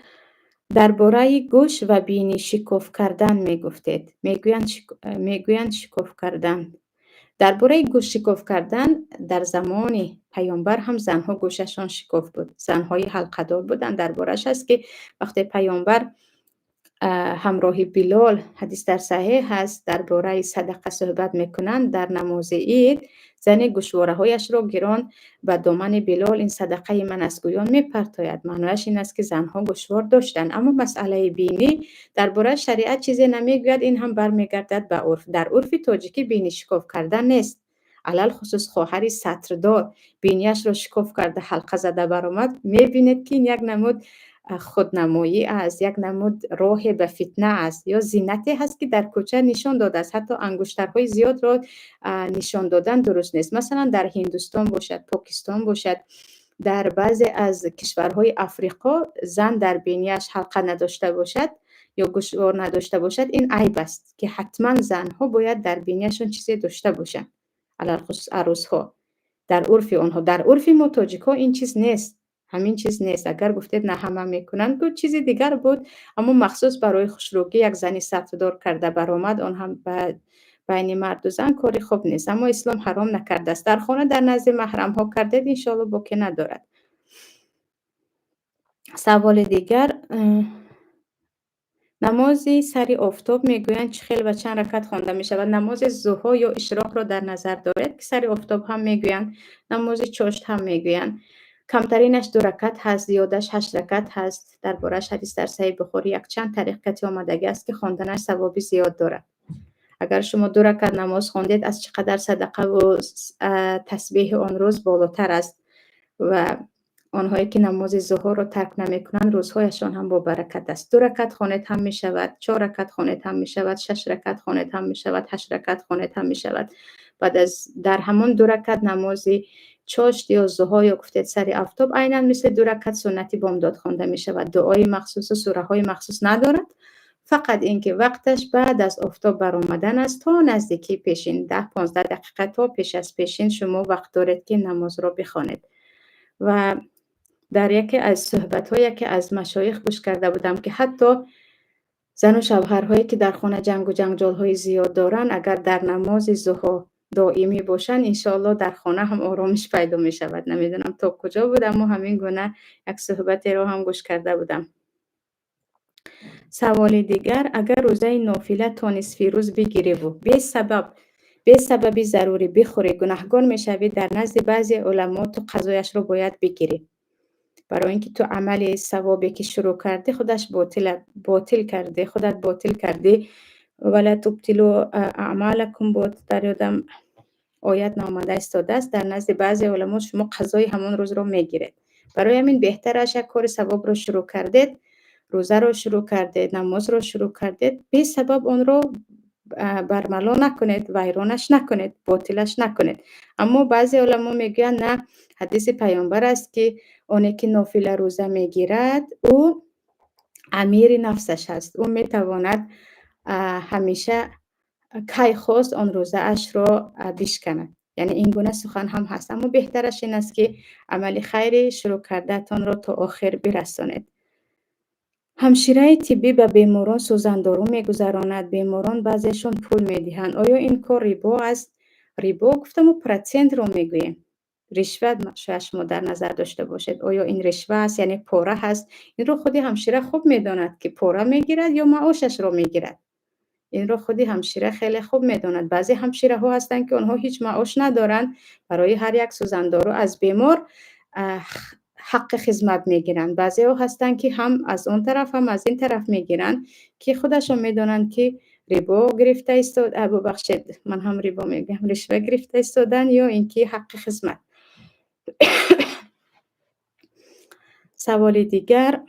Speaker 1: درباره گوش و بینی شکاف کردن میگفتید. میگویند شکاف کردن. درباره گوش شکاف کردن، در زمان پیامبر هم زنها گوششان شکاف بود، زنهای حلقه دار بودن. دربارش هست که وقتی پیامبر همراه بلال، حدیث در صحیح هست، درباره صدقه صحبت میکنند، در نماز عید زن گوشواره هایش را گران به دامن بلال، این صدقه من است گویان میپرتاید. معنیش این است که زنها گوشوار داشتند. اما مسئله بینی درباره شریعت چیزی نمیگوید، این هم برمیگردد به عرف. در عرف تاجیکی بینی شکاف کردن نیست. علل خصوص خواهر سطردار بینیش را شکاف کرده حلقه زده برآمد، میبینید که این یک نمود خودنمایی است، یک نمود راه به فتنه است، یا زینتی هست که در کوچه نشان داده است. حتی انگشترهای زیاد را نشان دادن درست نیست. مثلا در هندوستان باشد، پاکستان باشد، در بعضی از کشورهای افریقا زن در بینیش حلقه نداشته باشد یا گوشوار نداشته باشد، این عیب است که حتما زنها باید در بینیشون چیزی داشته باشند، علل خصوص عروسها. در عرف آنها، در عرف ما تاجیک‌ها این چیز نیست، همین چیز نیست. اگر گفتید نه همه میکنند، بود چیزی دیگر بود، اما مخصوص برای خوشروکی یک زنی صفدار کرده برآمد، آن هم بین مرد و زن کاری خوب نیست. اما اسلام حرام نکرده است. در خانه در نزد محرم ها کردید، انشاءالله باکی ندارد. سوال دیگر نماز سر آفتاب میگویند چه خیل و چند رکعت خوانده می شود؟ نماز ضحی یا اشراق را در نظر دارد که سر آفتاب هم میگویند، نماز چاشت هم میگویند. کمترینش 2 رکعت هست، زیادش 8 رکعت هست. درباره‌اش حدیث در صحیح بخاری یک چند طریق کتی آمدگی است که خواندنش ثوابی زیاد دارد. اگر شما 2 رکعت نماز خواندید از چقدر صدقه و تسبیح آن روز بالاتر است و آنهایی که نماز ظهر را ترک نمی‌کنند روزهایشان هم با برکت است. 2 رکعت خوانید هم می‌شود، 4 رکعت خوانید هم می‌شود، 6 رکعت خوانید هم می‌شود، 8 رکعت خوانید هم می‌شود. بعد از در همان 2 رکعت نماز چاشت یا ضحی یا گفتید سر آفتاب عیناً مثل 2 رکعت سنتی بامداد خوانده می‌شود. دعای مخصوص و سوره‌های مخصوص ندارد. فقط اینکه وقتش بعد از آفتاب برآمدن است تا نزدیکی پیشین 10-15 دقیقه تا پیش از پیشین شما وقت دارید که نماز را بخوانید. و در یکی از صحبت‌های که از مشایخ گوش کرده بودم که حتی زن و شوهرهایی که در خانه جنگ و جنجال‌های زیاد دارن اگر در نماز ضحی دائمی باشن انشاءالله در خانه هم آرامش پیدا می شود. نمیدونم تا کجا بود اما همین گونه یک صحبتی رو هم گوش کرده بودم. سوال دیگر، اگر روزه نافله تا نصف روز بگیری و به سببی ضروری بخوری گناهگار میشوی. در نزد بعضی علما تو قضایش رو باید بگیری، برای اینکه تو عمل ثوابی که شروع کردی خودش باطل کرده، خودت باطل کردی. ولا تبطلوا اعمالکم بود در یادم آیت نامده استاده است. در نزد بعضی علما شما قضای همون روز رو میگیرید. برای همین بهتر یک کار ثواب رو شروع کردید، روزه رو شروع کردید، نماز رو شروع کردید، به سبب اون رو برملا نکنید، ویرانش نکنید، باطلش نکنید. اما بعضی علما میگن نه، حدیث پیامبر است که اونی که نافله روزه میگیرد او امیر نفسش هست، او میتواند همیشه کی خواست آن روزه اش را بشکند. یعنی این گونه سخن هم هست، اما بهترش این است که عمل خیری شروع کرده تان را تا آخر برسانید. همشیره طبی به بیماران سوزندارو میگذراند، بیماران بعضیشون پول میدهند. آیا این کار ریبا است؟ ریبا گفتم و پرسنت رو میگوییم. رشوت شاید شما در نظر داشته باشید. آیا این رشوه است؟ یعنی پاره هست؟ این رو خودی همشیره خوب میداند که پاره میگیرد یا معاشش رو میگیرد. این رو خودی همشیره خیلی خوب میداند. بعضی همشیره ها هستند که آنها هیچ معاش ندارند، برای هر یک سوزندارو از بیمار حق خدمت میگیرند. بعضی ها هستند که هم از اون طرف هم از این طرف میگیرند که خودشون میدونند که ریبا گرفته استاد، ببخشید من هم ریبا میگم، رشوه گرفته استادن یا اینکه حق خدمت. سوال دیگر،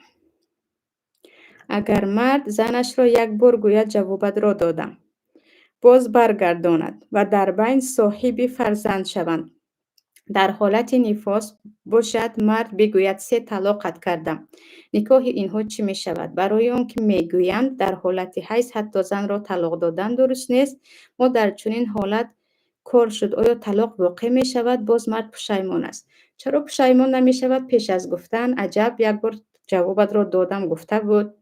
Speaker 1: اگر مرد زنش را یک بار گوید جوابت را دادم، باز برگرداند و در بین صاحب فرزند شوند، در حالت نفاس باشد، مرد بگوید 3 طلاقت کردم، نکاح اینها چی می شود؟ برای اون که میگویند در حالت حیض حتی زن را طلاق دادن درست نیست، ما در چنین حالت کار شد آیا طلاق واقع می شود؟ باز مرد پشیمان است. چرا پشیمان نمی شود؟ پیش از گفتن عجب یک بار جوابت را دادم گفته بود،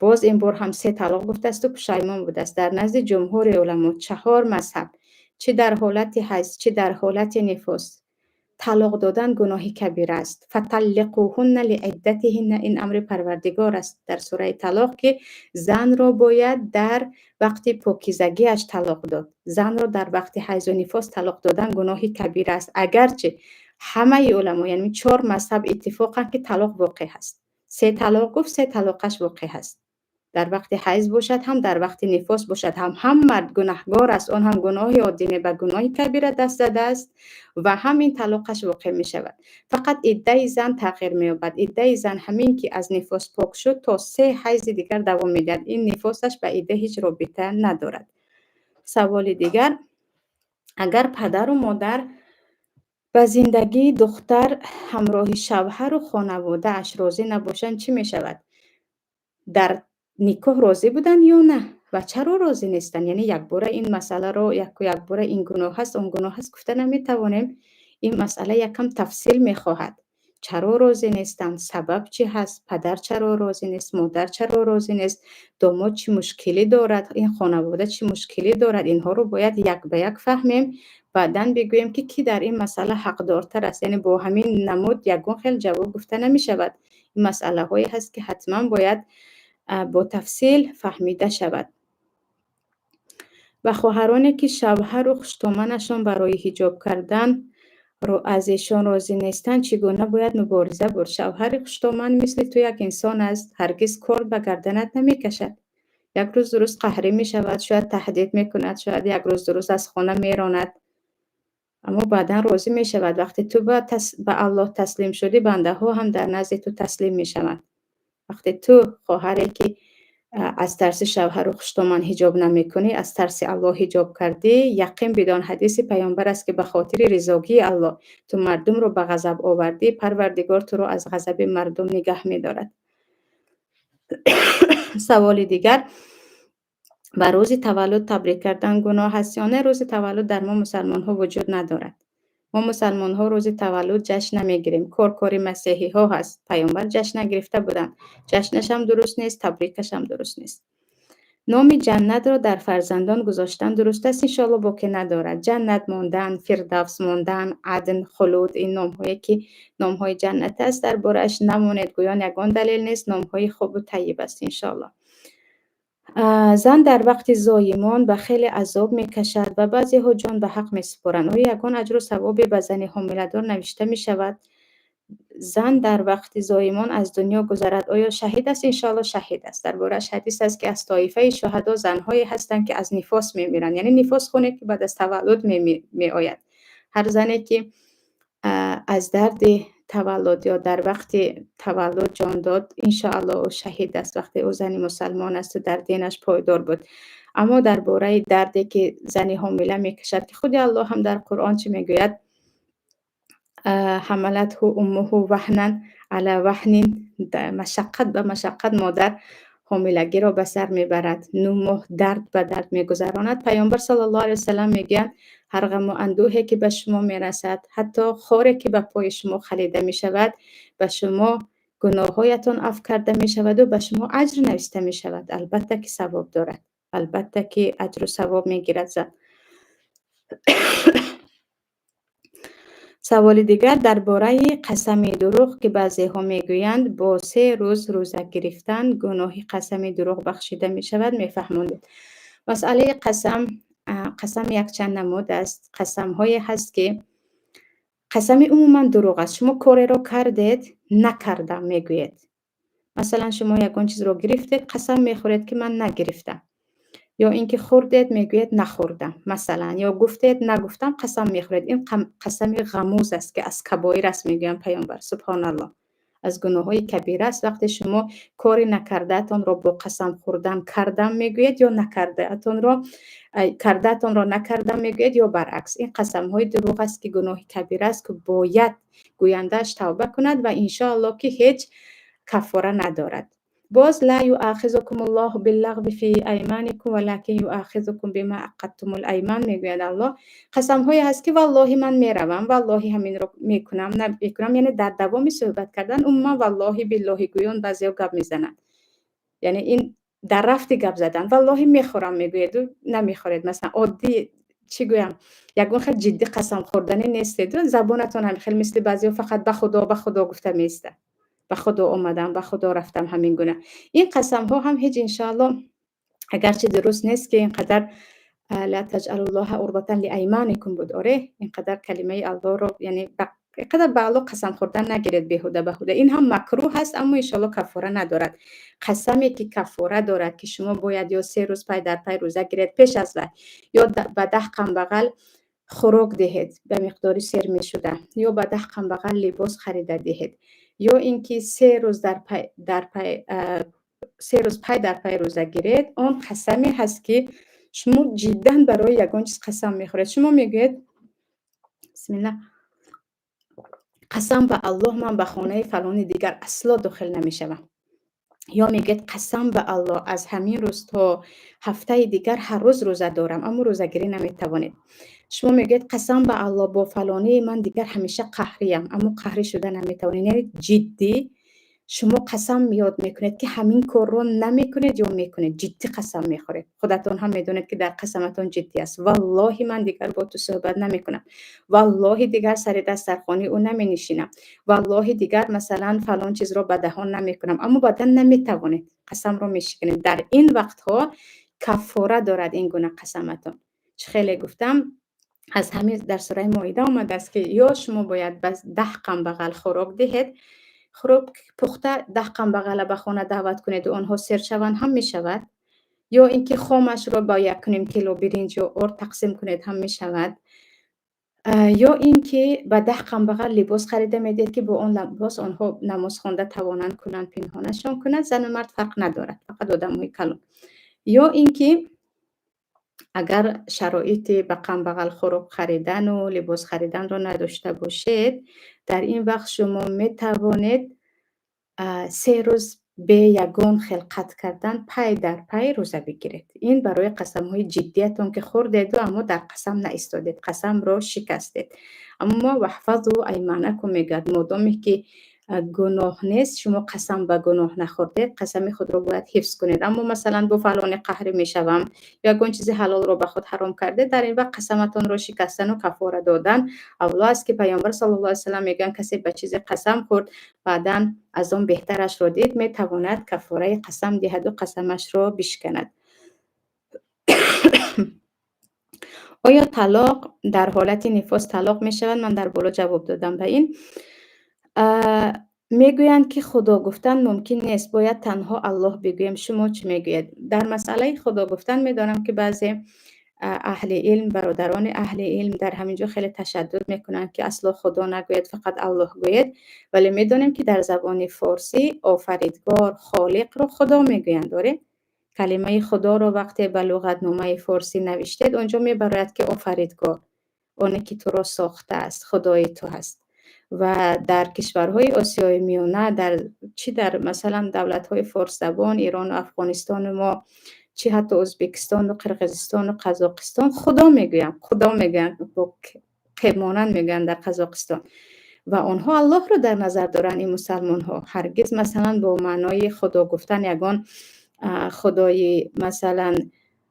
Speaker 1: باز این بار هم 3 طلاق گفته است و پشیمان بوده است. در نزد جمهور علما 4 مذهب چه در حالت حیض چه در حالت نفاس طلاق دادن گناه کبیر است. فطلقوهن لعدتهن، این امر پروردگار است در سوره طلاق که زن را باید در وقت پاکیزگیش طلاق داد. زن را در وقت حیض و نفاس طلاق دادن گناه کبیر است، اگرچه همه علما یعنی 4 مذهب اتفاقا که طلاق واقع هست. 3 طلاق گفت، 3 طلاقش واقع هست. در وقت حیض باشد هم در وقت نفاس باشد هم مرد گناهگار است، آن هم گناه عادی به گناه کبیره دست زده است و همین طلاقش واقع می شود. فقط عده زن تغییر می یابد. عده زن همین که از نفاس پاک شد تا 3 حیض دیگر دوام می دهد، این نفاسش به عده هیچ رابطه ندارد. سوال دیگر، اگر پدر و مادر به زندگی دختر همراه شوهر و خانواده اش راضی نباشند چی می شود؟ در نکاح راضی بودن یا نه و چرا راضی نیستن؟ یعنی یک باره این مسئله رو یک باره این گناه هست اون گناه هست گفته نمیتوانیم. این مسئله یکم تفصیل میخواهد. چرا راضی نیستن؟ سبب چی هست؟ پدر چرا راضی نیست؟ مادر چرا راضی نیست؟ داماد چی مشکلی دارد؟ این خانواده چی مشکلی دارد؟ اینها رو باید یک به یک فهمیم، بعداً بگوییم که کی در این مسئله حقدارتر است. یعنی با همین نمود یگان خیلی جواب گفته نمی شود. مسئله هایی هست که حتما باید با تفصیل فهمیده شود. و خواهرانی که شوهر و خشتومنشان برای حجاب کردن رو از ایشان راضی نیستند چگونه باید مبارزه برد؟ شوهر خشتومن مثل تو یک انسان است، هرگز کار به گردنت نمی کشد. یک روز درست قهری می شود، شاید تهدید می کند، شاید یک روز درست از خانه می راند، اما بعدا راضی می شود. وقتی تو به الله تسلیم شدی، بنده ها هم در نزد تو تسلیم می شوند. وقتی تو خواهری که از ترس شوهر و خشتومن حجاب نمی کنی، از ترس الله حجاب کردی، یقین بدان حدیث پیامبر است که به خاطر رضاگی الله تو مردم رو به غضب آوردی، پروردگار تو رو از غضب مردم نگه می دارد. سوال دیگر، به روز تولد تبریک کردن گناه است یا نه؟ روز تولد در ما مسلمان ها وجود ندارد. ما مسلمان ها روز تولد جشن نمیگیریم. کار مسیحی ها هست. پیامبر جشن نگرفته بودن. جشنش هم درست نیست، تبریکش هم درست نیست. نام جنت را در فرزندان گذاشتن درست است؟ انشاءالله باکی ندارد. جنت ماندن، فردوس ماندن، عدن، خلود، این نام هایی که نام های جنت است در بارش نماند گویان یگان دلیل نیست. نام های خوب و طیب است انشاءالله. زن در وقت زایمان به خیلی عذاب می کشد و بعضی ها جان به حق می سپارند. آیا یگان اجر و ثوابی به زن حامله دار نوشته می شود؟ زن در وقت زایمان از دنیا گذرد، آیا شهید است؟ انشاءالله شهید است. درباره‌اش حدیث است که از طایفه شهدا زنهایی هستند که از نفاس می میرند، یعنی نفاس خونه که بعد از تولد می آید. هر زنی که از درد تولد یا در وقت تولد جان داد، انشاءالله او شهید است وقتی او زنی مسلمان است و در دینش پایدار بود. اما درباره دردی که زنی حامله میکشد که خود الله هم در قرآن چه میگوید؟ حملته امه وهنا علی وهن، مشقت به مشقت مادر حاملگی را به سر میبرد، 9 ماه درد به درد میگذراند. پیامبر صلی الله علیه وسلم میگه هر غم و اندوهی که به شما میرسد، حتی خاری که به پای شما خلیده میشود، به شما گناهایتان عفو کرده میشود و به شما اجر نوشته میشود. البته که ثواب دارد، البته که اجر و ثواب میگیرد زن. سوال دیگر درباره قسم دروغ که بعضی ها میگویند با 3 روز روزه گرفتن گناه قسم دروغ بخشیده می شود، میفهمونید؟ مسئله قسم یک چند نمود است. قسم های هست که قسم عموما دروغ است. شما کاری را کردید، نکردم میگویید. مثلا شما یکان چیز را گرفتید، قسم میخورید که من نگرفتم. یا اینکه خوردید میگوید نخوردم مثلا، یا گفتید نگفتم قسم میخورید. این قسم غموز است که از کبایر است میگویم پیامبر. سبحان الله، از گناه های کبیره است. وقتی شما کاری نکردهتان را با قسم خوردن کردم میگوید یا نکردهتان را نکردم میگوید یا برعکس. این قسم های دروغ است که گناه کبیره است که باید گویندهش توبه کند و انشاءالله که هیچ کفاره ندارد. باز لا یؤاخذکم الله باللغو فی ایمانکم ولکن یؤاخذکم بما عقدتم الایمان میگوید الله. قسم های هست که والله من میروم، والله همین رو میکنم، نمیکنم، یعنی در دوام صحبت کردن عموما والله بالله گویان بعضیا گپ میزنند، یعنی این در رفت گپ زدن. والله میخورم میگوید و نمیخورید. مثلا عادی چی گویم، یگون خیلی جدی قسم خوردنی نیستید، زبانتون هم خیلی مثل بعضیا فقط به خدا گفته میسته، به خدا آمدم، به خدا رفتم، همین گونه. این قسم ها هم هیچ انشاءالله اگرچه درست نیست که اینقدر لا تجعلوا الله عرضة لایمانکم بود. آره اینقدر کلمه الله رو یعنی اینقدر به الله قسم خوردن نگیرید بهوده. این هم مکروه هست اما انشاءالله کفاره ندارد. قسمی که کفاره دارد که شما باید یا 3 روز پی در پی روزه گیرید پیش از وقت، یا به 10 قم بغل خوراک دهید به مقداری سیر می شده، یا به 10 قم بغل لباس خریده دهید، یا اینکه 3 روز پی در پی روزه گیرید. اون قسمی هست که شما جدا برای یگان چیز قسم میخورید. شما میگید بسم الله قسم به الله من به خانه فلان دیگر اصلا داخل نمیشوم، یا میگید قسم به الله از همین روز تا هفته دیگر هر روز روزه دارم اما روزه گیری نمیتوانید. شما میگید قسم به الله با فلانی من دیگر همیشه قهریم اما قهری شده نمیتوانید، یعنی جدی شما قسم یاد میکنید که همین کار رو نمیکنید یا میکنید، جدی قسم میخورید، خودتون هم میدونید که در قسمتون جدی است. والله من دیگر با تو صحبت نمیکنم، والله دیگر سر دسترخوانی او نمی نشینم، والله دیگر مثلا فلان چیز رو به دهان نمیکنم، اما بعدا نمیتوانید قسم رو میشکنید. در این وقت ها کفاره دارد این گونه قسمتون. چه خیلی گفتم از همین در سوره مائده آمده است که یا شما باید بس 10 قم بغل خوراک دهید، خوراک پخته 10 قم بغل به خانه دعوت کنید و آنها سیر شوند هم می شود، یا اینکه خامش رو با 1.5 کیلو برنج و ارد تقسیم کنید هم می شود، یا اینکه به 10 قم بغل لباس خریده میدید که با آن لباس آنها نماز خوانده توانند کنند پنهانشان کنند، زن و مرد فرق ندارد، فقط آدمای کلان. یا اینکه اگر شرایط به قم بغل خوراک خریدن و لباس خریدن رو نداشته باشید، در این وقت شما می توانید 3 روز به یگان خلقت کردن پی در پی روزه بگیرید. این برای قسم های جدیتون که خوردید و اما در قسم نایستادید، قسم رو شکستید. اما وحفظوا ایمانکم میگد مادامی که گناه نیست، شما قسم به گناه نخوردید، قسم خود رو باید حفظ کنید. اما مثلا با فلان قهر میشوم یا اگه چیز حلال رو به خود حرام کرده، در این وقت قسمتون رو شکستن و کفاره دادن اولا است، که پیامبر صلی الله علیه و سلم میگن کسی به چیز قسم خورد بعدا از آن بهترش رو دید، میتواند کفاره قسم دهد و قسمش رو بشکند. آیا طلاق در حالت نفاس طلاق می شود؟ من در بالا جواب دادم به این. میگویند که خدا گفتن ممکن نیست، باید تنها الله بگویم. شما چی میگوید؟ در مسئله خدا گفتن میدانم که بعضی اهل علم، برادران اهل علم در همینجا خیلی تشدد میکنند که اصلا خدا نگوید فقط الله گوید، ولی میدونیم که در زبان فارسی آفریدگار، خالق رو خدا میگویند. داره کلمه خدا رو وقتی به لغتنامه فارسی نوشتید اونجا میبراید که آفریدگار، اونی که تو را ساخته است، خدای تو هست. و در کشورهای آسیای میانه، در مثلا دولت‌های فارس زبان، ایران و افغانستان ما، چی حتی ازبکستان و قرقیزستان و قزاقستان، خدا میگویم، خدا میگن، با مانند میگن در قزاقستان. و آنها الله رو در نظر دارن. این مسلمان ها هرگز مثلا با معنای خدا گفتن یگان خدای مثلا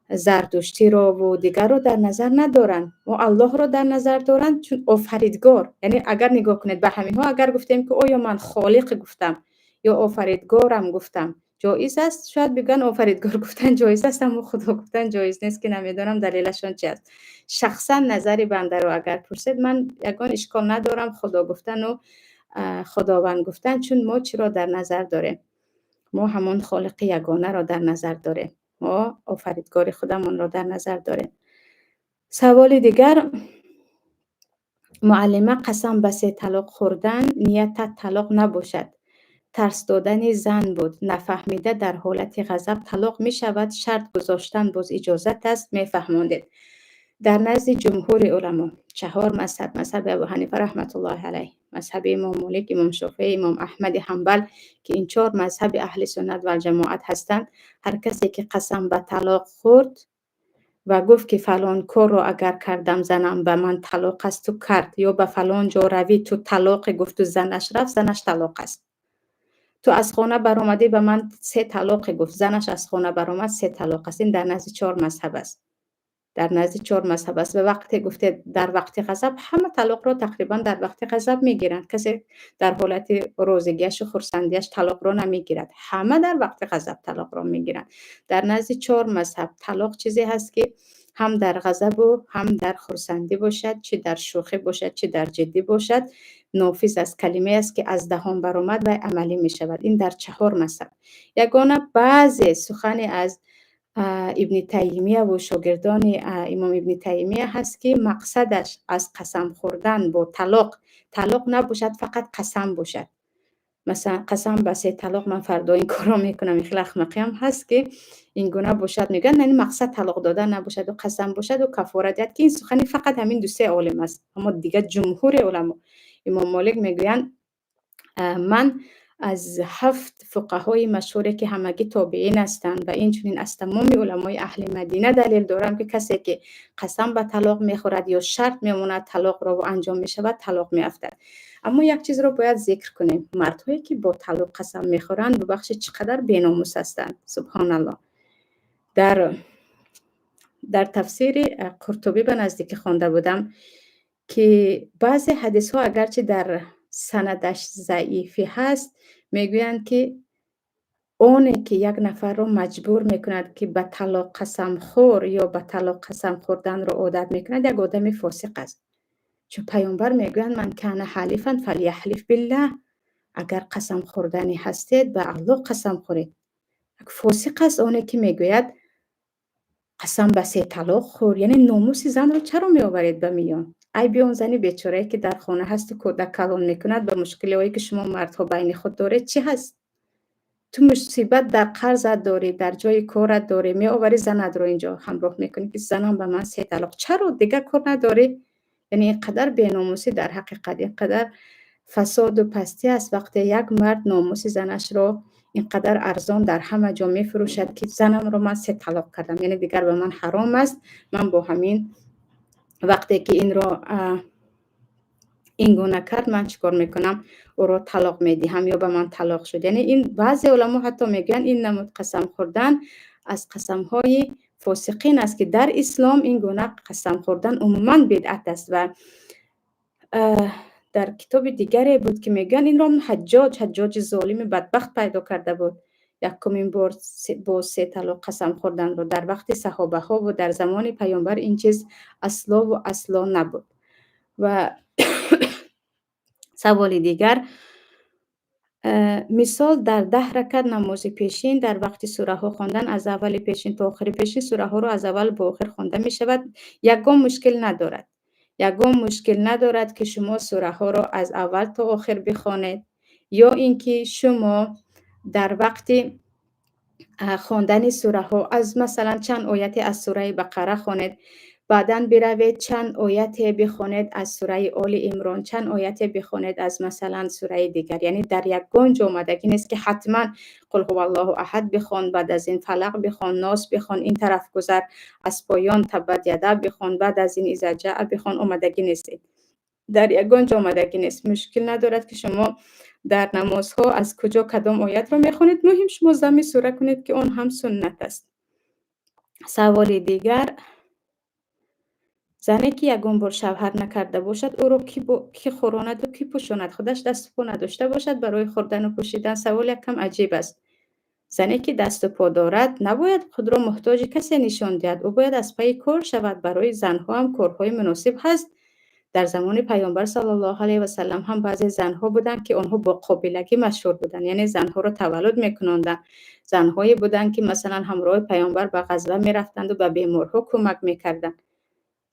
Speaker 1: زردشتی رو و دیگر رو در نظر ندارن، و الله رو در نظر دارن، چون آفریدگار. یعنی اگر نگاه کنید به همین ها، اگر گفتیم که آیا من خالق گفتم یا آفریدگارم گفتم جایز است، شاید بگن آفریدگار گفتن جایز است اما خدا گفتن جایز نیست، که نمیدونم دلیلشون چی است. شخصا نظری بنده رو اگر پرسید، من یگان اشکال ندارم خدا گفتن و خداوند گفتن، چون ما چی را در نظر داریم؟ ما همون خالق یگانه را در نظر داریم، ما آفریدگار خودمون را در نظر داریم. سوال دیگر، معلمه قسم به 3 طلاق خوردن نیت طلاق نباشد، ترس دادن زن بود، نفهمیده در حالت غضب طلاق می شود، شرط گذاشتن باز اجازت است، می فهماندید. در نزد جمهور علما 4 مذهب، مذهب ابو حنیفه رحمت الله علیه، مذهب امام مالک، امام شافعی، امام احمد حنبل، که این 4 مذهب اهل سنت و جماعت هستند، هر کسی که قسم به طلاق خورد و گفت که فلان کار رو اگر کردم زنم به من طلاق است و کرد، یا به فلان جا روی تو طلاق گفت و زنش رفت، زنش طلاق است. تو از خانه برآمدی به من 3 طلاق گفت، زنش از خانه برآمد، 3 طلاق است. این در نزد 4 مذهب است، در نزد 4 مذهب است. به وقتی گفته در وقت غضب، همه طلاق رو تقریبا در وقت غضب میگیرند، کسی در حالت روزگیش و خرسندیش طلاق رو نمیگیرد، همه در وقت غضب طلاق رو میگیرند. در نزد 4 مذهب طلاق چیزی هست که هم در غضب و هم در خرسندی باشد، چه در شوخی باشد چه در جدی باشد، نافذ از کلمه است که از دهان برآمد و عملی می شود. این در 4 مذهب. یگانه بعضی سخن از ابن تیمیه و شاگردان امام ابن تیمیه هست که مقصدش از قسم خوردن با طلاق نباشد، فقط قسم باشد. مثلا قسم به 3 طلاق من فردا این کارو میکنم، این خیلی احمقی هم هست که این گونه باشد. میگن یعنی مقصد طلاق دادن نباشد و قسم باشد و کفاره دهد، که این سخن فقط همین 2-3 عالم است. اما دیگه جمهور علما، امام مالک میگویند من از 7 فقهای مشهوری که همگی تابعین هستند و اینچنین از تمام علمای اهل مدینه دلیل دارم که کسی که قسم به طلاق میخورد یا شرط میموند طلاق را انجام میشود طلاق میافتد. اما یک چیز رو باید ذکر کنیم، مردهایی که با طلاق قسم میخورند ببخشید چقدر بی‌ناموس هستند. سبحان الله. در تفسیر قرطبی به نزدیک خوانده بودم که بعضی حدیث ها اگرچه در سندش ضعیفی هست میگویند که اونی که یک نفر رو مجبور میکند که به طلاق قسم خور یا به طلاق قسم خوردن رو عادت میکند یک آدم فاسق است. چون پیامبر میگویند من کان حلیفا فلیحلف بالله، اگر قسم خوردنی هستید به الله قسم خورید. یک فاسق است اونی که میگوید قسم به 3 طلاق خور. یعنی ناموس زن رو چرا می آورید به میان؟ ای بیان زنی بیچاره که در خانه هست و کودک کلان میکند به مشکلی هایی که شما مردها بین خود دارید چی هست؟ تو مصیبت در قرض داری، در جای کارت داری، می آوری زنت رو اینجا همراه میکنی که زنم به من 3 طلاق. چرا دیگه کار نداری؟ یعنی اینقدر بی‌ناموسی در حقیقت اینقدر فساد و پستی است وقتی یک مرد ناموس زنش رو اینقدر ارزان در همه جا می فروشد که زنم رو من 3 طلاق کردم، یعنی دیگر به من حرام است. من با همین وقتی که این رو این گونه کرد من چیکار میکنم؟ او رو طلاق میدهم یا به من طلاق شد. یعنی این بعضی علما حتی میگن این نمود قسم خوردن از قسم های فاسقین است که در اسلام این گونه قسم خوردن عموما بدعت است. و در کتاب دیگری بود که میگن این را حجاج ظالم بدبخت پیدا کرده بود، یکمین بار با 3 طلاق قسم خوردن رو در وقت صحابه ها و در زمان پیامبر این چیز اصلا نبود. و سوال دیگر، مثال در 10 رکعت نماز پیشین در وقت سوره ها خواندن از اول پیشین تا آخر پیشین سوره ها رو از اول با آخر خوانده می شود. یگام مشکل ندارد که شما سوره ها رو از اول تا آخر بخوانید، یا اینکه شما در وقت خواندن سوره ها از مثلا چند آیت از سوره بقره خوانید، بعداً بروید چند آیت بخوانید از سوره آل عمران، چند آیت بخوانید از مثلا سوره دیگر. یعنی در یک گنج آمدگی نیست که حتما قل هو الله احد بخوان، بعد از این فلق بخوان، ناس بخوان، این طرف گذر از پایان تبت یدا بخوان، بعد از این اذا جاء بخوان. آمدگی نیست، در یک گنج آمدگی نیست. مشکل ندارد که شما در نمازها از کجا کدام آیت رو میخونید، مهم شما ضم سوره کنید که اون هم سنت است. سوال دیگر، زنی که یگان بار شوهر نکرده باشد او رو کی خوراند و کی پوشاند؟ خودش دست و پا نداشته باشد برای خوردن و پوشیدن. سوال یکم عجیب است. زنی که دست و پا دارد نباید خود را محتاج کسی نشان دهد، او باید از پای کار شود. برای زنها هم کارهای مناسب هست. در زمان پیامبر صلی الله علیه و سلم هم بعضی زنها بودند که آنها با قابلگی مشهور بودند، یعنی زنها رو تولد میکناندند. زنهایی بودند که مثلا همراه پیامبر به غزوه میرفتند و به بیمارها کمک میکردند.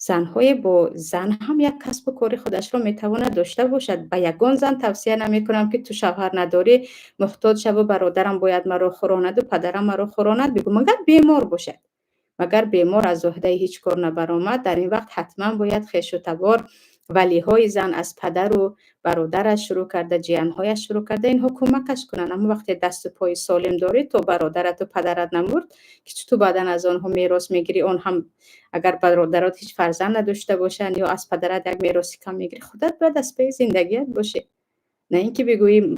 Speaker 1: زنهای با زن هم یک کسب و کار خودش رو میتواند داشته باشد. به یگان زن توصیه نمیکنم که تو شوهر نداری محتاج شو و برادرم باید مرا خوراند و پدرم مرا خوراند بگو، مگر بیمار باشد. مگر بیمار از عهده هیچ کار نبرآمد، در این وقت حتما باید خویش و تبار ولیهای زن از پدر و برادرش شروع کرده، جیانهایش شروع کرده اینها کمکش کنن. اما وقتی دست و پای سالم داری تو برادرت و پدرت نمرد که تو بعدن از آنها میراث میگیری، اون هم اگر برادرات هیچ فرزند نداشته باشن یا از پدرت یک میراثی کم میگیری، خودت باید از پای زندگیت باشه. نه اینکه بگویی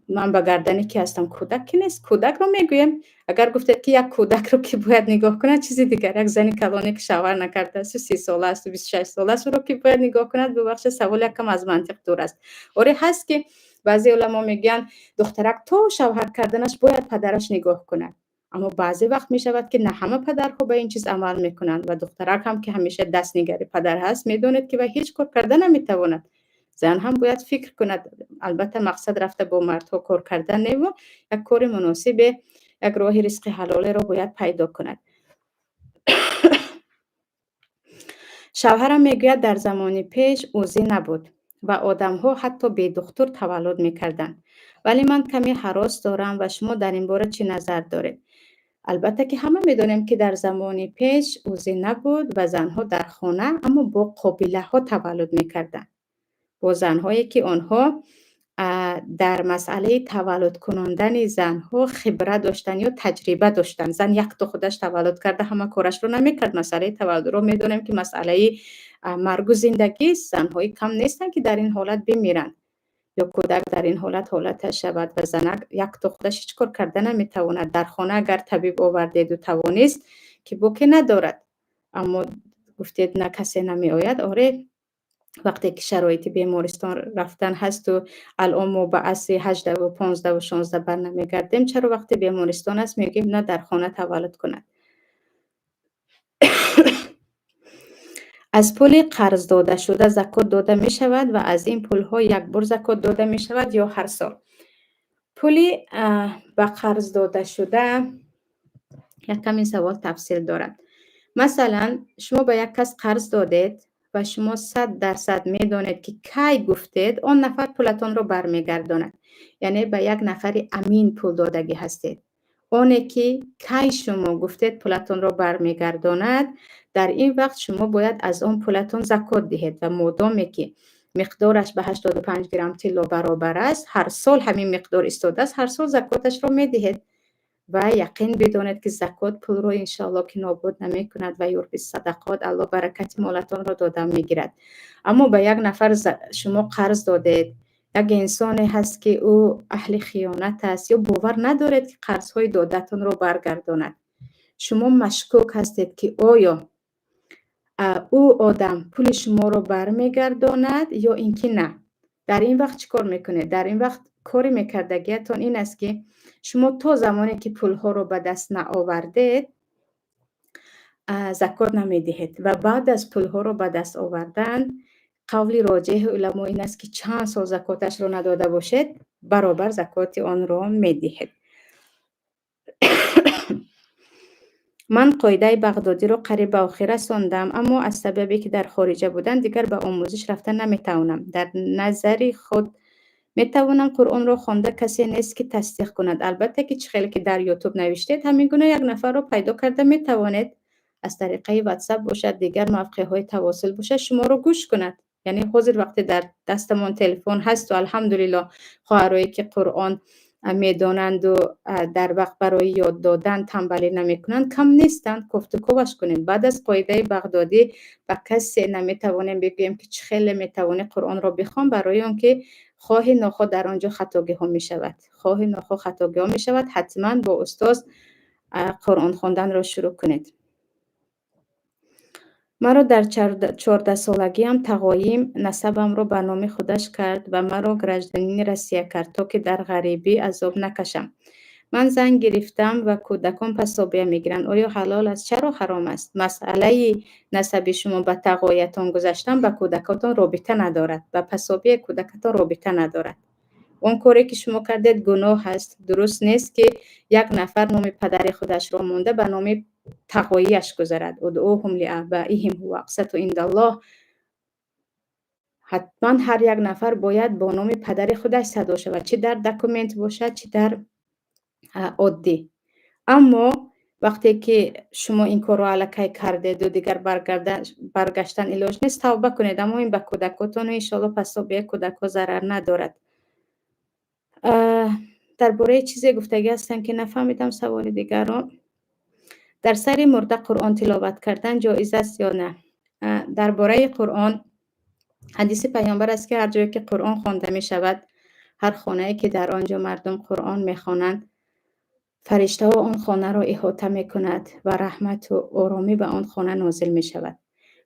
Speaker 1: من به گردنی که هستم. کودک که نیست، کودک رو میگویم. اگر گفتید که یک کودک رو که باید نگاه کنه چیزی دیگر، یک زنی کلانی که شوهر نکرده است 30 ساله است و 26 ساله است رو که باید نگاه کند، ببخشید سوال یکم از منطق دور است. آره هست که بعضی علما میگن دخترک تو شوهر کردنش باید پدرش نگاه کنه، اما بعضی وقت میشود که نه همه پدرها به این چیز عمل میکنند و دخترک هم که همیشه دست نگری پدر هست میدوند که و هیچ کار کردن نمیتواند. زن هم باید فکر کند. البته مقصد رفته با مردها کار کردن نه، و یک کار مناسب، یک راه رزق حلال را باید پیدا کند. شوهرم میگوید در زمان پیش اوزی نبود و آدم ها حتی به دختر تولد میکردن، ولی من کمی هراس دارم و شما در این باره چی نظر دارید؟ البته که همه میدونیم که در زمان پیش اوزی نبود و زنها در خانه اما با قبیله ها تولد میکردن، با زنهایی که آنها در مسئله تولد کناندن زنها خبره داشتن یا تجربه داشتن. زن یک تو خودش تولد کرده همه کارش رو نمیکرد. مسئله تولد رو میدونیم که مسئله مرگ و زندگی است. زنهای کم نیستن که در این حالت بمیرن یا کودک در این حالتش شود و زنک یک تو خودش هیچ کار کرده نمیتواند. در خانه اگر طبیب آوردید و توانست که بوکی ندارد، اما گفتید نه کسی نمی آید. آره، وقتی که شرایط بیمارستان رفتن هست و الان ما به اصل 18 و 15 و 16 بر نمیگردیم، چرا وقتی بیمارستان است میگیم نه در خانه تولد کند. از پول قرض داده شده زکات داده می شود و از این پول ها یک بار زکات داده می شود یا هر سال؟ پولی به قرض داده شده یک کمی سوال تفصیل دارد. مثلا شما به یک کس قرض دادید و شما 100% میدانید که کی گفتید آن نفر پولتان رو برمیگرداند. یعنی به یک نفر امین پول دادگی هستید. آنی که کی شما گفتید پولتان رو برمیگرداند، در این وقت شما باید از آن پولتان زکات دهید و مادامی که مقدارش به 85 گرم طلا برابر است، هر سال همین مقدار استوده است، هر سال زکاتش رو میدهید و یقین بدانید که زکات پول رو انشاءالله که نابود نمی کند و یوربی صدقات الله برکت مالتان را داده می گیرد. اما به یک نفر شما قرض دادید، یک انسانی هست که او اهل خیانت است یا باور ندارید که قرض های دادتان رو برگرداند. شما مشکوک هستید که آیا او آدم پول شما رو برمیگرداند یا اینکه نه. در این وقت چیکار میکنید؟ در این وقت کاری میکردگیتون این است که شما تا زمانی که پول ها رو به دست نآوردید زکات نمیدهید و بعد از پول ها رو به دست آوردن قول راجح علما این است که چند سال زکاتش رو نداده باشید برابر زکات آن رو میدهید. من قاعده بغدادی رو قریب به آخر رساندم، اما از سببی که در خارجه بودن دیگر به آموزش رفتن نمیتوانم. در نظر خود میتوانم قرآن رو خوانده کسی نیست که تصدیق کند. البته که چه که در یوتیوب نوشتید همین گونه یک نفر رو پیدا کرده میتوانید از طریق واتساپ باشد، دیگر موقع های تواصل باشد شما رو گوش کند. یعنی حاضر وقتی در دستمون تلفن هست و الحمدلله خواهرایی که قرآن میدانند و در وقت برای یاد دادن تنبلی نمیکنند کم نیستند. گفتگوش کنید. بعد از قاعده بغدادی به کسی نمیتوانیم بگیم که چه میتوانی قرآن رو بخوان، برای اون که خواهی ناخواه در آنجا خطاگی ها می شود. خواهی ناخواه خطاگی ها می شود. حتما با استاد قرآن خواندن را شروع کنید. مرا در 14 سالگی هم تقایم نسبم را به نام خودش کرد و مرا گرجدنی رسیه کرد تا که در غریبی عذاب نکشم. من زن گرفتم و کودکان پسابیه میگیرن. آیا حلال است؟ چرا حرام است؟ مسئله نسبی شما به تقایتان گذاشتن به کودکاتان رابطه ندارد، به پسابیه کودکاتان رابطه ندارد. اون کاری که شما کردید گناه هست. درست نیست که یک نفر نام پدر خودش را مونده به نام تقویش گذارد. ادعوهم لآبائهم هو اقسط عند الله. حتما هر یک نفر باید با نام پدر خودش صدا شود، چه در دکومنت باشد چه در عادی. اما وقتی که شما این کار رو علکی کردید و دیگر برگشتن علاج نیست، توبه کنید. اما این به کودکاتون ان شاءالله پس به کودکا ضرر ندارد. درباره چیزی گفتگی هستن که نفهمیدم سوال دیگر رو. در سر مرده قرآن تلاوت کردن جایز است یا نه؟ درباره قرآن حدیث پیامبر است که هر جایی که قرآن خوانده می شود، هر خانه‌ای که در آنجا مردم قرآن می خوانند، فرشته ها آن خانه را احاطه می کند و رحمت و آرامی به آن خانه نازل می شود.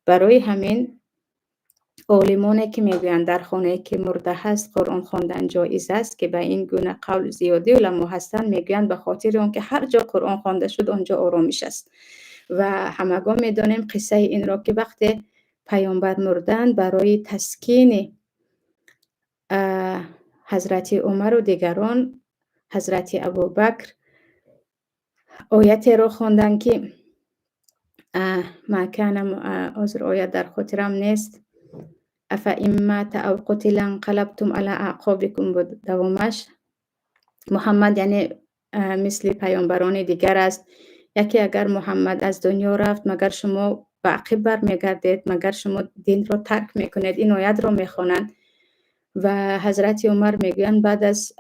Speaker 1: برای همین عالمانی که میگویند در خانه‌ای که مرده هست قرآن خواندن جایز است، که به این گونه قول زیادی علما هستند، میگویند به خاطر اون که هر جا قرآن خوانده شد آنجا آرامش است. و همگان میدانیم قصه این را که وقتی پیامبر مردند برای تسکین حضرت عمر و دیگران، حضرت ابوبکر آیت را خواندند که ما کان عذر آیت در خاطرم نیست، افئن مات او قتل انقلبتم علی اعقابکم بود دوامش. محمد یعنی مثل پیامبران دیگر است. یکی اگر محمد از دنیا رفت مگر شما به عقب برمیگردید؟ مگر شما دین را ترک میکنید؟ این آیت را میخوانند و حضرت عمر میگویند بعد از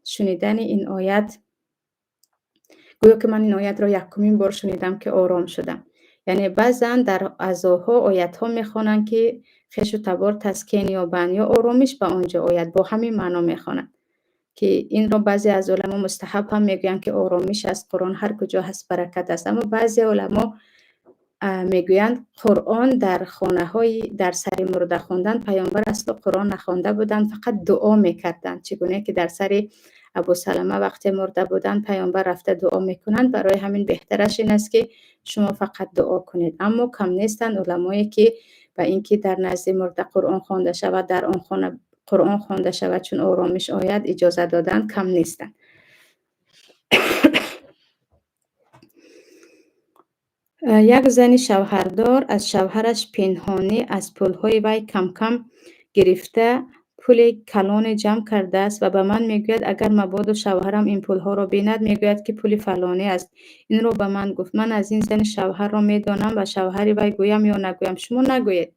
Speaker 1: شنیدن این آیت گویا که من این آیت را یکمین بار شنیدم که آرام شدم. یعنی بعضن در عزاها آیت ها میخوانند که خش و تبار تسکین یابند یا آرامش به آنجا آید، با همین معنا میخوانند که این را بعضی از علما مستحب هم میگویند که آرامش از قرآن هر کجا هست برکت است. اما بعضی علما میگویند قرآن در خانه های در سر مرده خواندن پیامبر اصلا قرآن نخوانده بودند، فقط دعا میکردند، چگونه که در سر ابو سلمه وقتی مرده بودند پیامبر رفته دعا میکنند. برای همین بهترش این است که شما فقط دعا کنید. اما کم نیستند علمایی که به اینکه در نزد مرده قرآن خوانده شود، در آن خانه قرآن خوانده شود چون آرامش آید اجازه دادن کم نیستند. یک زن شوهردار از شوهرش پنهانی از پولهای وی کم کم گرفته پول کلان جمع کرده است و به من میگوید اگر مبادا شوهرم این پولها را بیند میگوید که پول فلانی است. این را به من گفت. من از این زن شوهر را میدانم و شوهری وی گویم یا نگویم. شما نگویید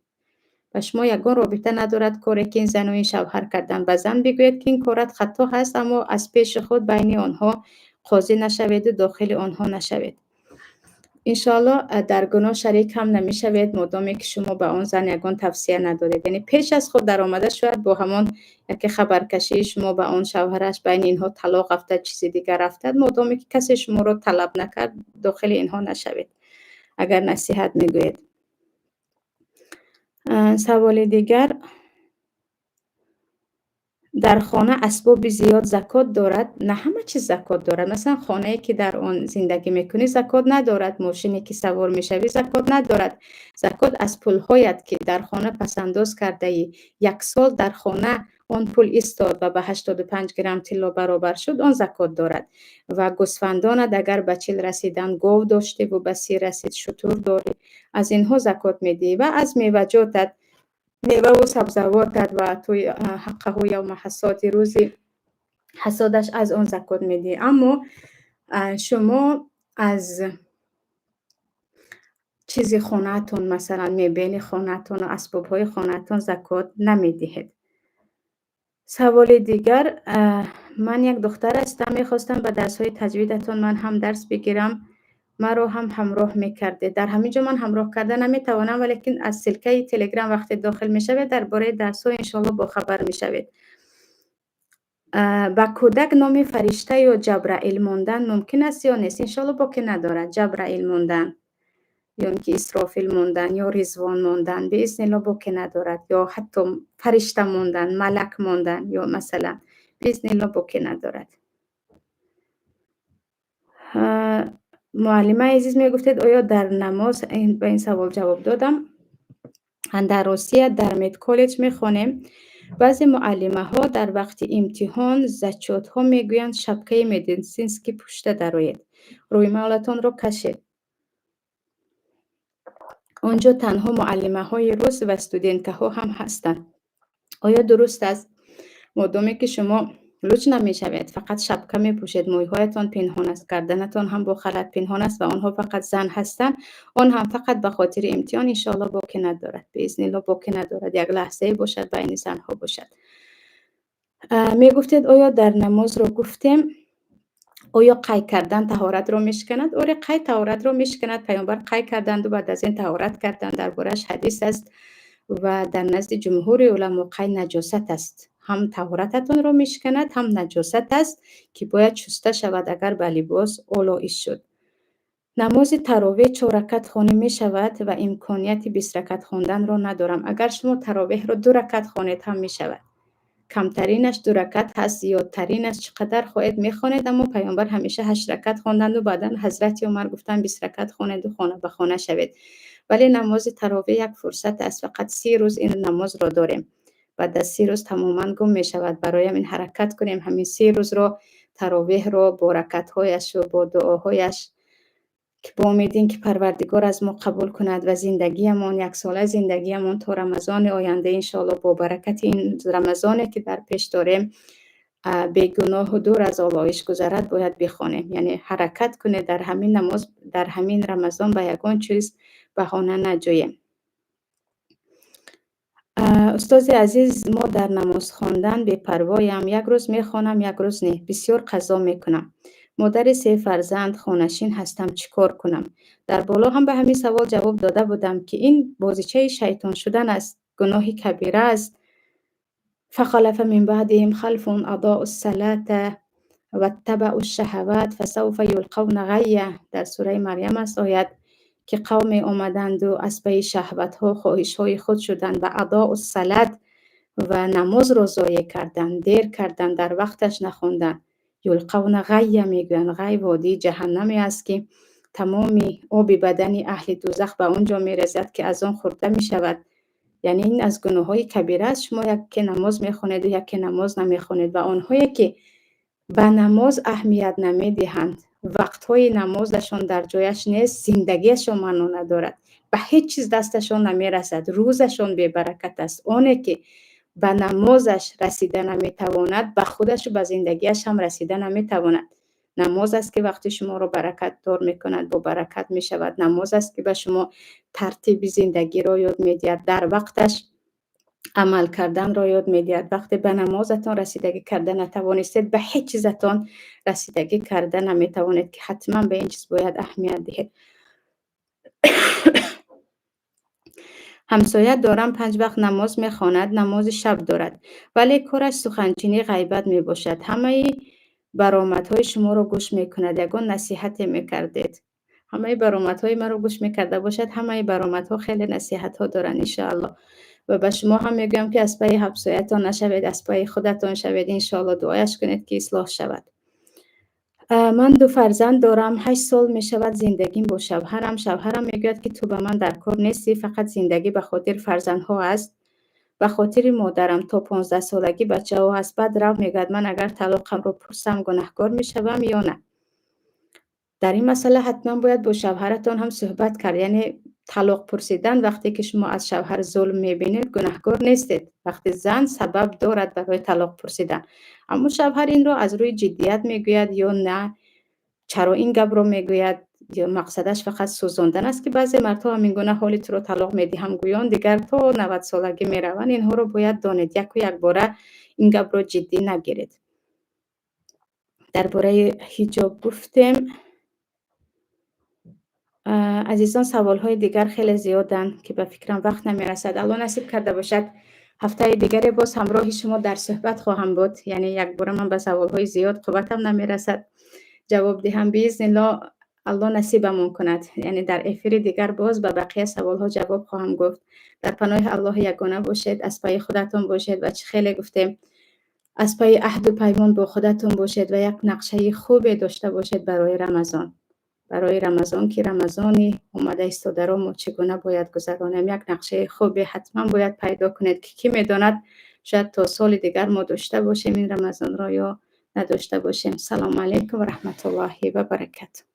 Speaker 1: و شما یگان رابطه ندارد کاری که این زن و این شوهر کردن. به زن بگوید که این کارت خطا هست، اما از پیش خود بین آنها قاضی نشوید و داخل آنها نشوید. انشاءالله در گناه شریک هم نمیشوید مادامی که شما به آن زن یگان توصیه ندارید. یعنی پیش از خود در آمده شاید با همان یک خبرکشی شما به آن شوهرش بین اینها طلاق افتاد چیزی دیگر افتاد، مادامی که کسی شما را طلب نکرد داخل اینها نشوید اگر نصیحت میگویید. سوال دیگر، در خانه اسباب زیاد زکات دارد؟ نه همه چیز زکات دارد. مثلا خانه‌ای که در آن زندگی میکنی زکات ندارد، ماشینی که سوار میشوی زکات ندارد. زکات از پولهایت که در خانه پسنداز کرده ای، یک سال در خانه آن پول ایستاد و به 85 گرم طلا برابر شد، آن زکات دارد. و گوسفندانت اگر به 40 رسیدن، گاو داشتی و به 30 رسید، شتر داری، از اینها زکات میدی. و از میوه‌جاتت، میوه و سبزواتت و توی حقه یا حصاد روزی حصادش از آن زکات میدی. اما شما از چیزی خانه‌تون، مثلا میبینی خانه‌تون و اسباب های خانه‌تون زکات نمیدهید. سوال دیگر، من یک دختر هستم، میخواستم به درس های تجویدتون من هم درس بگیرم، مرا هم همراه میکرده. در همینجا من همراه کرده نمیتوانم، ولیکن از سلکه تلگرام وقتی داخل میشوید درباره درس ها انشالله با خبر میشوید. با کودک نام فرشته یا جبرائیل ماندن ممکن است یا نیست؟ انشالله با که ندارد. جبرائیل ماندن یا اینکه اسرافیل ماندن یا رضوان ماندن به اذن الله با که ندارد، یا حتی فرشته ماندن، ملک ماندن یا مثلا به اذن الله با که ندارد. معلمه عزیز می گفتید آیا در نماز، به این سوال جواب دادم. در روسیه در مید کالج می خونیم. بعضی معلمه ها در وقت امتحان زچات ها می گویند شبکه مدیسینسکی پشت درآید، روی مالتان را کشید. آنجا تنها معلمه های روس و استودنت ها هم هستند. آیا درست است؟ مادامی که شما لوچ نمی شوید، فقط شبکه می پوشید، مویهایتان پنهان است، گردنتان هم با خلط پنهان است و آنها فقط زن هستند، آن هم فقط به خاطر امتحان، انشاءالله باکی ندارد، به اذن الله باکی ندارد، یک لحظه باشد بین زن ها باشد. می گفتید آیا در نماز رو گفتیم آیا قی کردن طهارت رو میشکند؟ آره، قی طهارت رو میشکند. پیامبر قی کردند و بعد از این طهارت کردند، دربارش حدیث است و در نزد جمهور علما قی نجاست است، هم طهارتتون رو میشکند هم نجاست است که باید شسته شود اگر به لباس آلایش شد. نماز تراویح 4 رکعت خوانی می شود و امکانیت 20 رکعت خواندن را ندارم. اگر شما تراویح را 2 رکعت خوانید هم می شود. کمترینش 2 رکعت هست، زیادترینش چقدر خواهید میخوانید، اما پیامبر همیشه 8 رکعت خواندند و بعدا حضرت عمر گفتن 20 رکعت خوانید و خانه به خانه شوید. ولی نماز تراویح یک فرصت است، فقط 30 روز این نماز را داریم، بعد از 30 روز تماما گم می شود. برای این حرکت کنیم، همین 30 روز را تراویح را با رکعت هایش و با دعاهایش که با امیدین که پروردگار از ما قبول کند و زندگیمون، 1 ساله زندگیمون تا رمضان آینده انشاءالله با برکت این رمضانی که در پیش داریم بی گناه و دور از آلایش گذرد باید بخوانیم. یعنی حرکت کنه در همین نماز، در همین رمضان به یگان چیز بهانه نجوییم. استاد عزیز، ما در نماز خواندن بی‌پروایم. یک روز میخوانم، یک روز نه. بسیار قضا میکنم. مادر 3 فرزند خانشین هستم، چیکار کنم؟ در بالا هم به همین سوال جواب داده بودم که این بازیچه شیطان شدن است، گناهی کبیره است. فخلف من بعدهم خلف اضاعوا الصلاة و اتبعوا الشهوات فسوف یلقون غیه. در سوره مریم است آیت که قوم آمدند و از پی شهوت ها خواهش های خود شدند و اضاعوا الصلاة و نماز را ضایع کردند، دیر کردند، در وقتش نخواندند. یلقون غیه میگویند. غی وادی جهنمی است که تمام آب بدن اهل دوزخ به اونجا میرسد که از آن خورده میشود. یعنی این از گناه های کبیره است. شما یک که نماز میخونید و یک که نماز نمیخونید و آنهایی که به نماز اهمیت نمیدهند، وقتهای نمازشان در جایش نیست، زندگیشان معنا ندارد، به هیچ چیز دستشان نمیرسد، روزشان بی برکت است. آنی که به نمازش رسیده نمیتواند، به خودش و به زندگیش هم رسیده نمیتواند. نماز است که وقتی شما رو برکت دار میکند، با برکت میشود. نماز است که به شما ترتیب زندگی را یاد میدهد، در وقتش عمل کردن را یاد میدهد. وقتی به نمازتان رسیدگی کرده نتوانستید، به هیچ چیزتان رسیدگی کرده نمیتوانید که حتما به این چیز باید اهمیت دهید. همسایه دارم 5 وقت نماز میخواند، نماز شب دارد، ولی کارش سخنچینی غیبت میباشد. همه برآمدهای شما را گوش میکند. یگان نصیحت میکردید. همه برآمدهای ما را گوش میکرده باشد. همه برآمدها خیلی نصیحت ها دارن انشاءالله. و به شما هم میگم که از پای همسایه‌تان نشوید، از پای خودتان شوید. انشاءالله دعایش کنید که اصلاح شود. من 2 فرزند دارم. 8 سال می شود زندگیم با شوهرم. شوهرم میگوید که تو به من در کار نیستی، فقط زندگی به خاطر فرزندها است، به خاطر مادرم. تا 15 سالگی بچه ها هست. بعد رو میگوید من اگر طلاقم رو پرسم گناهکار میشوم یا نه. در این مسئله حتما باید با شوهرتان هم صحبت کرد. یعنی طلاق پرسیدن وقتی که شما از شوهر ظلم میبینید گناهکار نیستید، وقتی زن سبب دارد برای طلاق پرسیدن. اما شوهر این را از روی جدیت میگوید یا نه، چرا این گپ رو میگوید، یا مقصدش فقط سوزاندن است که بعضی مردها همین گونه حالی تو رو طلاق میدهم گویان دیگر تا 90 سالگی میروند. اینها رو باید دانید. یک باره این گپ رو جدی نگیرید. درباره حجاب گفتیم. عزیزان سوال های دیگر خیلی زیادن که به فکرم وقت نمیرسد. الله نصیب کرده باشد هفته دیگری باز همراه شما در صحبت خواهم بود. یعنی یک بار من به سوال های زیاد قوتم نمیرسد جواب دهم. باذن الله الله نصیبمون کند. یعنی در افیر دیگر باز به بقیه سوال ها جواب خواهم گفت. در پناه الله یگانه باشید، از پای خودتون باشید و چه خیلی گفتیم از پای عهد و پیمان با خودتون باشید و یک نقشه خوب داشته باشید برای رمضان. برای رمضان که رمضانی اومده ایستاده را ما چگونه باید گذرانیم، یک نقشه خوبی حتما باید پیدا کنید که کی میداند شاید تا سال دیگر ما داشته باشیم این رمضان را یا نداشته باشیم. سلام علیکم و رحمت الله و برکاته.